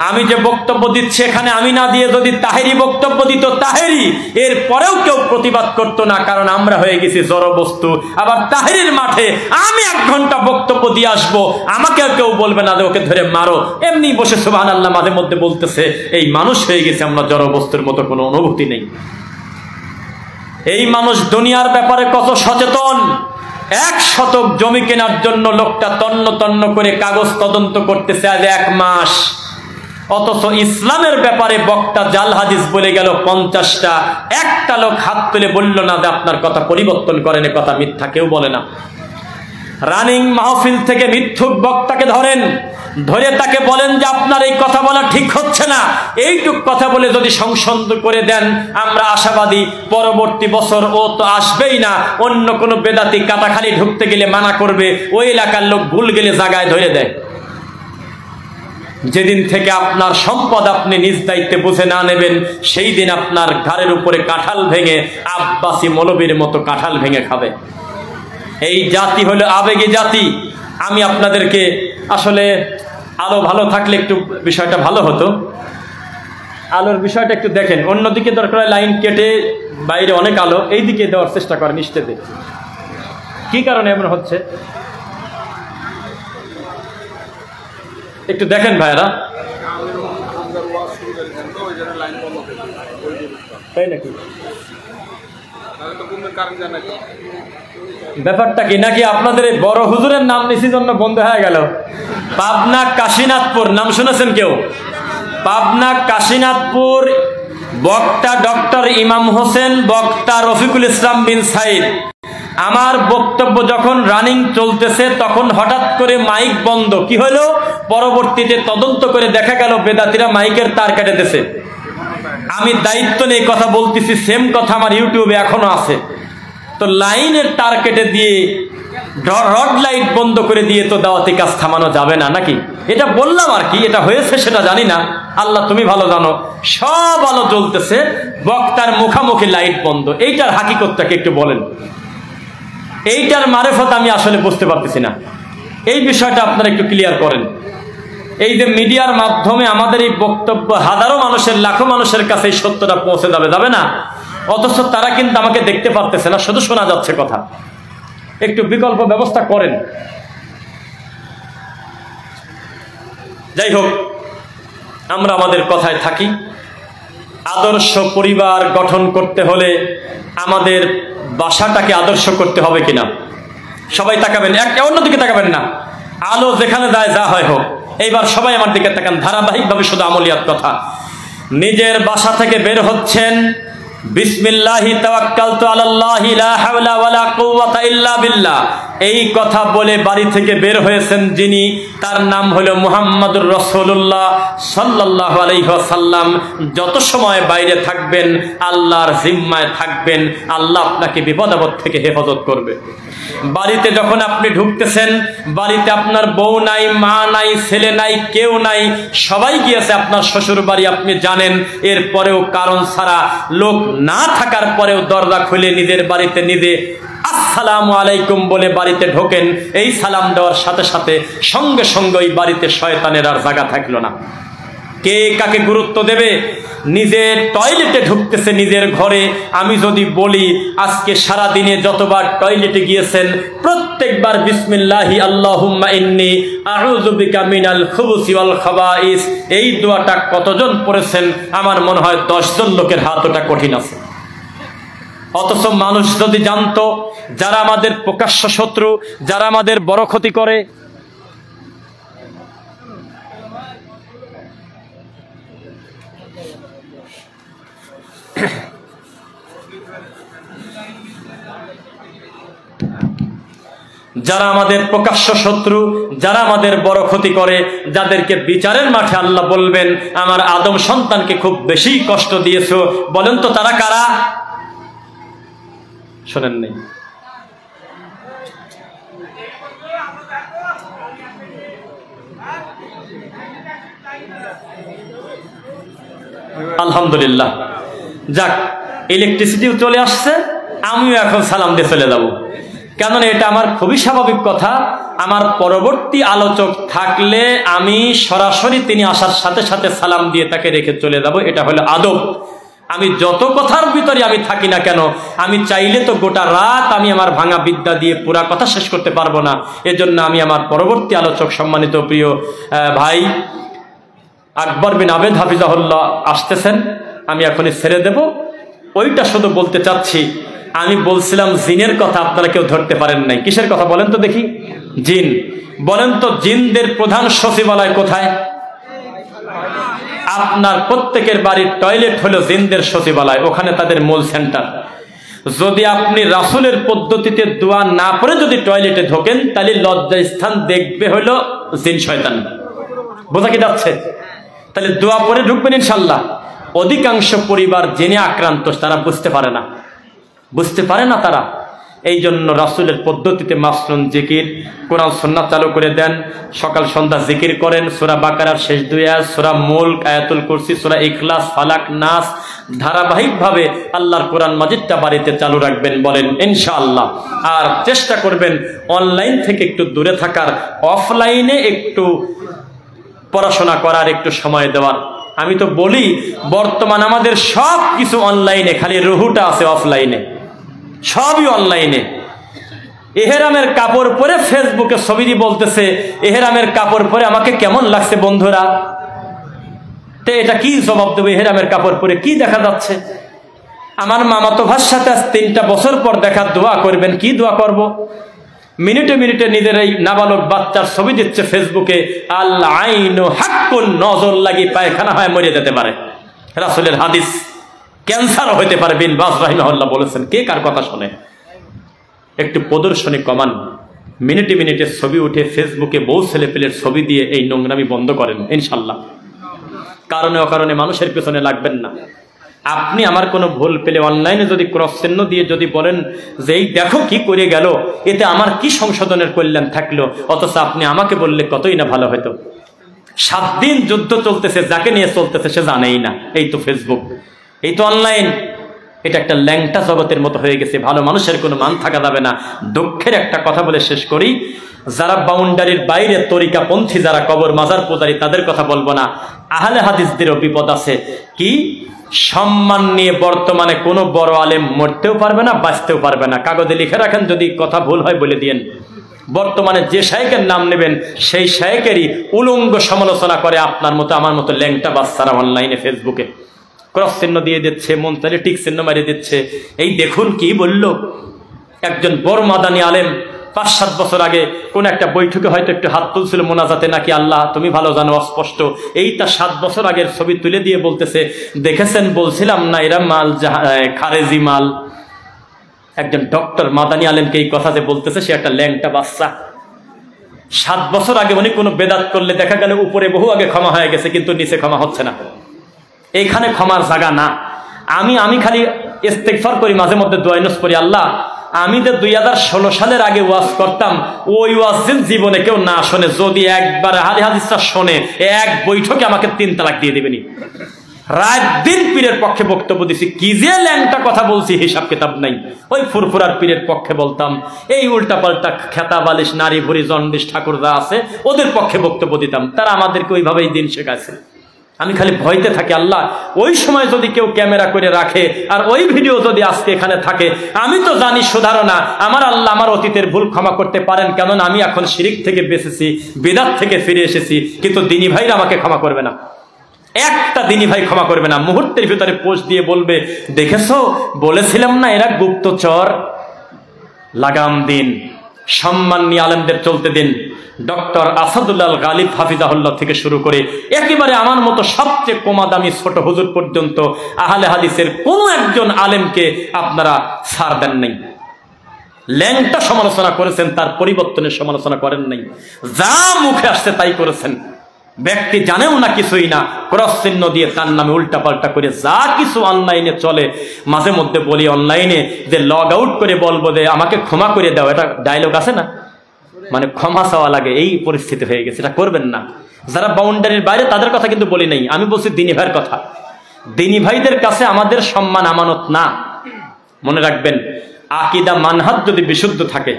আমি যে বক্তব্য দিচ্ছি এখানে আমি না দিয়ে যদি তাহেরি বক্তব্য দিত, তাহেরি, এর পরেও কেউ প্রতিবাদ করতো না, কারণ আমরা হয়ে গেছি জড়বস্তু। আবার তাহেরির মাঠে আমি 1 ঘন্টা বক্তব্য দিয়ে আসবো, আমাকে কেউ বলবে না যে ওকে ধরে মারো, এমনি বসে সুবহানাল্লাহ মাঝে মধ্যে বলতেছে। এই মানুষ হয়ে গেছে আমরা জড়বস্তুর মতো, কোনো অনুভূতি নেই। এই মানুষ দুনিয়ার ব্যাপারে কত সচেতন। 1 শতক জমি কেনার জন্য লোকটা তন্ন তন্ন করে কাগজ তদন্ত করতেছে আজ 1 মাস, অথচ ইসলামের ব্যাপারে বক্তা জাল হাদিস বলে গেল 50টা, একটা লোক হাত তুলে বলল না যে আপনার কথা পরিবর্তন করেন, কথা মিথ্যা কেউ বলে না। রানিং মাহফিল থেকে মিথ্যুক বক্তাকে ধরেন, ধরে তাকে বলেন যে আপনার এই কথা বলা ঠিক হচ্ছে না, এইটুক কথা বলে যদি সংশোধন করে দেন, আমরা আশাবাদী পরবর্তী বছর ও তো আসবেই না, অন্য কোনো বেদাতি কাটাখালি ঢুকতে গেলে মানা করবে, ওই এলাকার লোক ভুল গেলে জায়গায় ধরে দেয়। যেদিন থেকে আপনার সম্পদ আপনি নিজ দায়িত্বে বুঝে না নেবেন, সেই দিন আপনার ঘাড়ের উপরে কাঁঠাল ভেঙে আব্বাসী মৌলবীর মতো কাঁঠাল ভেঙে খাবে। এই জাতি হলো আবেগী জাতি। আমি আপনাদেরকে আসলে আলো ভালো থাকলে একটু বিষয়টা ভালো হতো, আলোর বিষয়টা একটু দেখেন, অন্যদিকে দরকার লাইন কেটে বাইরে অনেক আলো, এই দিকে দেওয়ার চেষ্টা করেন ইস্টেতে। কি কারণে এমন হচ্ছে একটু দেখেন ভাইরা। তাই নাকি? ব্যাপারটা কি, নাকি আপনাদের এই বড় হুজুরের নাম নিছি জন্য বন্ধ হয়ে গেল? পাবনা কাশীনাথপুর নাম শুনেছেন কেউ? পাবনা কাশীনাথপুর, বক্তা ডক্টর ইমাম হোসেন, বক্তা রফিকুল ইসলাম বিন সাইদ। আমার বক্তব্য যখন রানিং চলতেছে তখন হঠাৎ করে মাইক বন্ধ। কি হলো? পরবর্তীতে তদন্ত করে দেখা গেল বেদাতিরা মাইকের তার কেটেছে। আমি দায়িত্ব নিয়ে কথা বলতেছি, সেম কথা আমার ইউটিউবে এখনো আছে। তো লাইনের তার কেটে দিয়ে রড লাইট বন্ধ করে দিয়ে তো দাওয়াতি কাজ থামানো যাবে না নাকি? এটা বললাম আর কি, এটা হয়েছে সেটা জানি না, আল্লাহ তুমি ভালো জানো। সব আলো জ্বলতেছে, বক্তার মুখামুখি লাইট বন্ধ। এইটার হাকিকতটাকে একটু বলেন, এইটার মারেফত আমি আসলে বুঝতে পারতেছি না। এই বিষয়টা আপনারা একটু ক্লিয়ার করেন। এই যে মিডিয়ার মাধ্যমে আমাদের এই বক্তব্য হাজারো মানুষের, লাখো মানুষের কাছে এই সত্যটা পৌঁছে যাবে না? অথচ তারা কিন্তু আমাকে দেখতে পারতেছে না, শুধু শোনা যাচ্ছে কথা। একটু বিকল্প ব্যবস্থা করেন। যাই হোক, আমরা আমাদের কথায় থাকি। আদর্শ পরিবার গঠন করতে হলে আমাদের বাসাটাকে আদর্শ করতে হবে কিনা? সবাই তাকাবেন, অন্যদিকে তাকাবেন না। আলো যেখানে যায় যা হয় হোক, এইবার সবাই আমার দিকে তাকান, ধারাবাহিকভাবে শুধু আমলিয়াত কথা। নিজের বাসা থেকে বের হচ্ছেন, বিসমিল্লাহি তাওয়াক্কালতু আলাল্লাহি লা হাওলা ওয়ালা কুওয়াতা ইল্লা বিল্লাহ, এই কথা বলে বাড়ি থেকে বের হয়েছেন যিনি, তার নাম হলো মুহাম্মাদুর রাসূলুল্লাহ সাল্লাল্লাহু আলাইহি ওয়াসাল্লাম। যত সময় বাইরে থাকবেন আল্লাহর জিম্মায় থাকবেন, আল্লাহ আপনাকে বিপদ আপদ থেকে হেফাজত করবে। বাড়িতে যখন আপনি ঢুকতেছেন, বাড়িতে আপনার বউ নাই, মা নাই, ছেলে নাই, কেউ নাই, সবাই গিয়েছে আপনার শ্বশুর বাড়ি, আপনি জানেন। এরপরেও কারণ ছাড়া, লোক না থাকার পরেও দরজা খুলে নিজের বাড়িতে নিজে আসসালামু আলাইকুম বলে বাড়িতে ঢোকেন। এই সালাম দেওয়ার সাথে সাথে সঙ্গে সঙ্গে ওই বাড়িতে শয়তানের আর জায়গা থাকলো না। কে কাকে গুরুত্ব দেবে? নিজের টয়লেটে ঢুকতেছে নিজের ঘরে। আমি যদি বলি আজকে সারা দিনে যতবার টয়লেটে গিয়েছেন প্রত্যেকবার বিসমিল্লাহি আল্লাহুম্মা ইন্নী আউযু বিকা মিনাল খুবুসি ওয়াল খাবাইস, এই দোয়াটা কতজন পড়েছেন? আমার মনে হয় 10 জন লোকের হাত ওটা কঠিন আছে। অথচ মানুষ যদি জানতো, যারা আমাদের প্রকাশ্য শত্রু, যারা আমাদের বড় ক্ষতি করে, যারা আমাদের প্রকাশ্য শত্রু, যারা আমাদের বড় ক্ষতি করে, যাদেরকে বিচারের মাঠে আল্লাহ বলবেন আমার আদম সন্তানকে খুব বেশি কষ্ট দিয়েছো, বলেন তো তারা কারা? শোনেন নাই? আলহামদুলিল্লাহ, যাক, ইলেকট্রিসিটিও চলে আসছে, আমিও এখন সালাম দিয়ে চলে যাব। কেননা এটা আমার খুবই স্বাভাবিক কথা। আমার পরবর্তী আলোচক থাকলে আমি সরাসরি তিনি আসার সাথে সাথে সালাম দিয়ে তাকে রেখে চলে যাব, এটা হলো আদব। আমি যত কথার ভিতরে আমি থাকি না কেন, আমি চাইলে তো গোটা রাত আমি আমার ভাঙা বিদ্যা দিয়ে পুরা কথা শেষ করতে পারবো না। এজন্য আমি আমার পরবর্তী আলোচক সম্মানিত প্রিয় ভাই আকবর বিন আবেদ হাফিজাহুল্লাহ আসতেছেন, আমি এখনই ছেড়ে দেব। ওইটা শুধু বলতে চাচ্ছি, আমি বলছিলাম জিনের কথা, আপনারা কেউ ধরতে পারেন নাই। কিসের কথা বলেন তো দেখি? জিন। বলেন তো জিনদের প্রধান সচিবালয় কোথায়? আপনার প্রত্যেকের বাড়ির টয়লেট হলো জিনদের সচিবালয়, ওখানে তাদের মূল সেন্টার। যদি আপনি রাসূলের পদ্ধতিতে দোয়া না পড়ে যদি টয়লেটে ঢোকেন, তাহলে লজ্জার স্থান দেখবে হলো জিন শয়তান। বোঝা কি যাচ্ছে? তাহলে দোয়া পড়ে ঢুকবেন ইনশাল্লাহ। অধিকাংশ পরিবার জেনে আক্রান্ত, তারা বুঝতে পারে না তারা। এই জন্য রাসূলের পদ্ধতিতে মাসনুন জিকির, কোরআন সুন্নাহ চালু করে দেন, সকাল সন্ধ্যা জিকির করেন। সূরা বাকারার শেষ 2 আয়াত, সূরা মুলক, আয়াতুল কুরসি, সূরা ইখলাস, ফালাক, নাস ধারাবাহিকভাবে আল্লাহর কোরআন মাজিদটা বাড়িতে চালু রাখবেন বলেন ইনশাআল্লাহ। আর চেষ্টা করবেন অনলাইন থেকে একটু দূরে থাকার, অফলাইনে একটু পড়াশোনা করার, একটু সময় দেওয়ার। আমি তো বলি বর্তমান আমাদের সব কিছু অনলাইনে, খালি রুহুটা আছে অফলাইনে, সবই অনলাইনে। এহেরামের কাপড় পরে ফেসবুকে ছবি দিয়ে বলতেছে এহেরামের কাপড় পরে আমাকে কেমন লাগছে বন্ধুরা। তো এটা কি জবাব দেবো? এহেরামের কাপড় পরে কি দেখা যাচ্ছে? আমার মামাতো ভাইয়ের সাথে আজ 3টা বছর পর দেখা, দোয়া করবেন। কি দোয়া করব? মিনিটে মিনিটে নিজের এই নাবালক বাচ্চার ছবি দিচ্ছে ফেসবুকে। আল আইনু হাক্কুন, নজর লাগি পায়খানা হয় মরে যেতে পারে, রাসূলের হাদিস। ক্যান্সার হইতে পারে, বিন বাজ রাহিমাহুল্লাহ বলেছেন। কে কার কথা শুনে? একটু প্রদর্শনী কমান। মিনিটে মিনিটে ছবি উঠে ফেসবুকে বউ ছেলে পেলের ছবি দিয়ে এই নোংরামি বন্ধ করেন ইনশাল্লাহ। কারণে অকারণে মানুষের পেছনে লাগবেন না। আপনি আমার কোনো ভুল পেলে অনলাইনে যদি ক্রস চিহ্ন দিয়ে যদি বলেন যে এই দেখো কি করে গেল, এতে আমার কি সংশোধনের কল্যাণ থাকলো, অথচ আপনি আমাকে বললে কতই না ভালো হতো। 7 দিন যুদ্ধ চলতেছে, যাকে নিয়ে চলতেছে সে জানেই না। এই তো ফেসবুক, এই তো অনলাইন। এটা একটা ল্যাংটা জগতের মতো হয়ে গেছে। ভালো মানুষের কোনো মান থাকা যাবে না। দুঃখের একটা কথা বলে শেষ করি, যারা বাউন্ডারির বাইরে তরিকাপন্থী, যারা কবর মাজার পূজারী, তাদের কথা বলবো না। আহলে হাদিসদেরও বিপদ আছে। কি সম্মান নিয়ে বর্তমানে কোনো বড় আলেম মরতেও পারবে না, বাঁচতেও পারবে না। কাগজে লিখে রাখেন, যদি কথা ভুল হয় বলে দিয়েন। বর্তমানে যে শায়েখের নাম নেবেন সেই শায়েখেরই উলঙ্গ সমালোচনা করে আপনার মতো আমার মতো ল্যাংটা বাচ্চারা অনলাইনে ফেসবুকে ক্রস চিহ্ন দিয়ে দিচ্ছে, মন্ত্রে টিক চিহ্ন মারিয়ে দিচ্ছে। এই দেখুন কি বলল একজন বড় মাদানী আলেম 5-7 বছর আগে কোন একটা বৈঠকে হয়তো একটু হাত তুলছিল মোনাজাতে, নাকি আল্লাহ তুমি ভালো জানো, অস্পষ্ট। এইটা 7 বছর আগের ছবি তুলে দিয়ে বলতেছে, দেখেছেন বলছিলাম না এরা মাল খারেজি মাল। একজন ডক্টর মাদানী আলেমকে এই কথা যে বলতেছে, সে একটা ল্যাংটা বাচ্চা। 7 বছর আগে উনি কোনো বেদাত করলে দেখা গেল উপরে বহু আগে ক্ষমা হয়ে গেছে, কিন্তু নিচে ক্ষমা হচ্ছে না। এইখানে ক্ষমার জায়গা না। আমি খালি ইস্তেগফার করি, মাঝে মধ্যে দোয়া নূস পড়ি, আল্লাহ আমি যে 2016 সালের আগে ওয়াজ করতাম, ওই ওয়াজ জীবনে কেউ না শোনে, যদি একবার আহলে হাদিসরা শোনে, এক বৈঠকে আমাকে 3 তালাক দিয়ে দিবেনি। রাত দিন পীরের পক্ষে বক্তব্য দিছি, কি যে ল্যাংটা কথা বলছি হিসাব কিতাব নাই। ওই ফুরফুরার পীরের পক্ষে বলতাম, এই উল্টা পাল্টা খেতা বালিশ নারী ভুরি জন্ডিস ঠাকুর যা আছে ওদের পক্ষে বক্তব্য দিতাম। তারা আমাদেরকে ওইভাবেই দিন শেখাচ্ছে। আমি খালি ভয়তে থাকি, আল্লাহ ওই সময় যদি কেউ ক্যামেরা করে রাখে আর ওই ভিডিও যদি আজকে এখানে থাকে, আমি তো জানি সুধারো না, আমার আল্লাহ আমার অতীতের ভুল ক্ষমা করতে পারেন, কেননা আমি এখন শিরিক থেকে বেঁচেছি, বিদআত থেকে ফিরে এসেছি। কিন্তু দিনী ভাইরা আমাকে ক্ষমা করবে না, একটা দিনী ভাই ক্ষমা করবে না। মুহূর্তের ভিতরে পোস্ট দিয়ে বলবে, দেখেছো বলেছিলাম না এরা গুপ্তচর। লাগাম দিন, সম্মান নিয়ে আলেমদের চলতে দিন। ডক্টর আসাদুল্লাহ গালিব হাফিজাহুল্লাহ থেকে শুরু করে একেবারে আমার মতো সবচেয়ে কমাদামি ছোট হুজুর পর্যন্ত আহলে হাদিসের কোন একজন আলেমকে আপনারা ছাড় দেন নাই। ল্যাংটা সমালোচনা করেছেন, তার পরিবর্তনের সমালোচনা করেন নাই। যা মুখে আসছে তাই করেছেন। ব্যক্তি জানেও না কিছুই না, ক্রস চিহ্ন দিয়ে তার নামে উল্টা পাল্টা করে যা কিছু অনলাইনে চলে। মাঝে মধ্যে বলি অনলাইনে যে লগ আউট করে বলবো যে আমাকে ক্ষমা করে দাও, এটা ডায়লগ আছে না, মানে ক্ষমা চাওয়া লাগে, এই পরিস্থিতি হয়ে গেছে। এটা করবেন না। যারা বাউন্ডারির বাইরে তাদের কথা কিন্তু বলি নাই, আমি বলছি দিনী ভাইয়ের কথা। দিনী ভাইদের কাছে আমাদের সম্মান আমানত না। মনে রাখবেন, আকীদা মানহাজ যদি বিশুদ্ধ থাকে,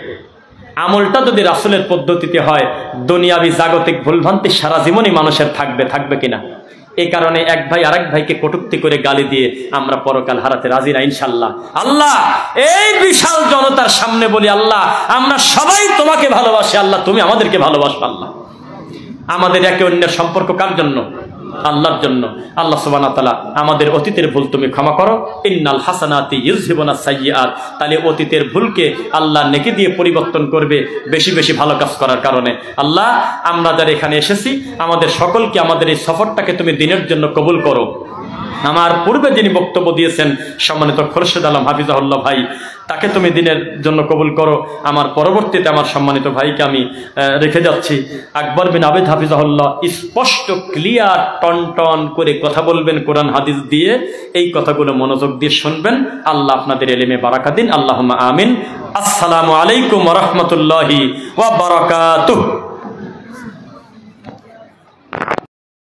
আমলটা যদি রাসূলের পদ্ধতিতে হয়, দুনিয়াবি জাগতিক ভুলভ্রান্তি সারা জীবনই মানুষের থাকবে কিনা। এই কারণে এক ভাই আরেক ভাইকে কটূক্তি করে গালি দিয়ে আমরা পরকাল হারাতে রাজি না ইনশাআল্লাহ। আল্লাহ এই বিশাল জনতার সামনে বলি, আল্লাহ আমরা সবাই তোমাকে ভালোবাসি, আল্লাহ তুমি আমাদেরকে ভালোবাসো। আল্লাহ আমাদের একে অন্যের সম্পর্ক কার জন্য? আল্লাহর জন্য। আল্লাহ সুবহানাহু ওয়া তাআলা আমাদের অতীতের ভুল তুমি ক্ষমা করো। ইন্নাল হাসানাতি ইউযহিবুনাস সাইয়্যাত। তাহলে অতীতের ভুলকে আল্লাহ নেকি দিয়ে পরিবর্তন করবে বেশি বেশি ভালো কাজ করার কারণে। আল্লাহ আমরা যারা এখানে এসেছি, আমাদের সকলকে, আমাদের এই সফরটাকে তুমি দিনের জন্য কবুল করো। আমার পূর্বে যিনি বক্তব্য দিয়েছেন সম্মানিত খোরশেদ আলম হাফিজাহুল্লাহ ভাই, তাকে তুমি দিনের জন্য কবুল করো। আমার পরবর্তীতে আমার সম্মানিত ভাইকে আমি রেখে যাচ্ছি। আকবর বিন আবেদ হাফিজাহুল্লাহ স্পষ্ট ক্লিয়ার টন টন করে কথা বলবেন কোরআন হাদিস দিয়ে। এই কথাগুলো মনোযোগ দিয়ে শুনবেন। আল্লাহ আপনাদের এলেমে বারাকা দিন। আল্লাহুম্মা আমিন। আসসালামু আলাইকুম ওয়া রাহমাতুল্লাহি ওয়া বারাকাতুহু।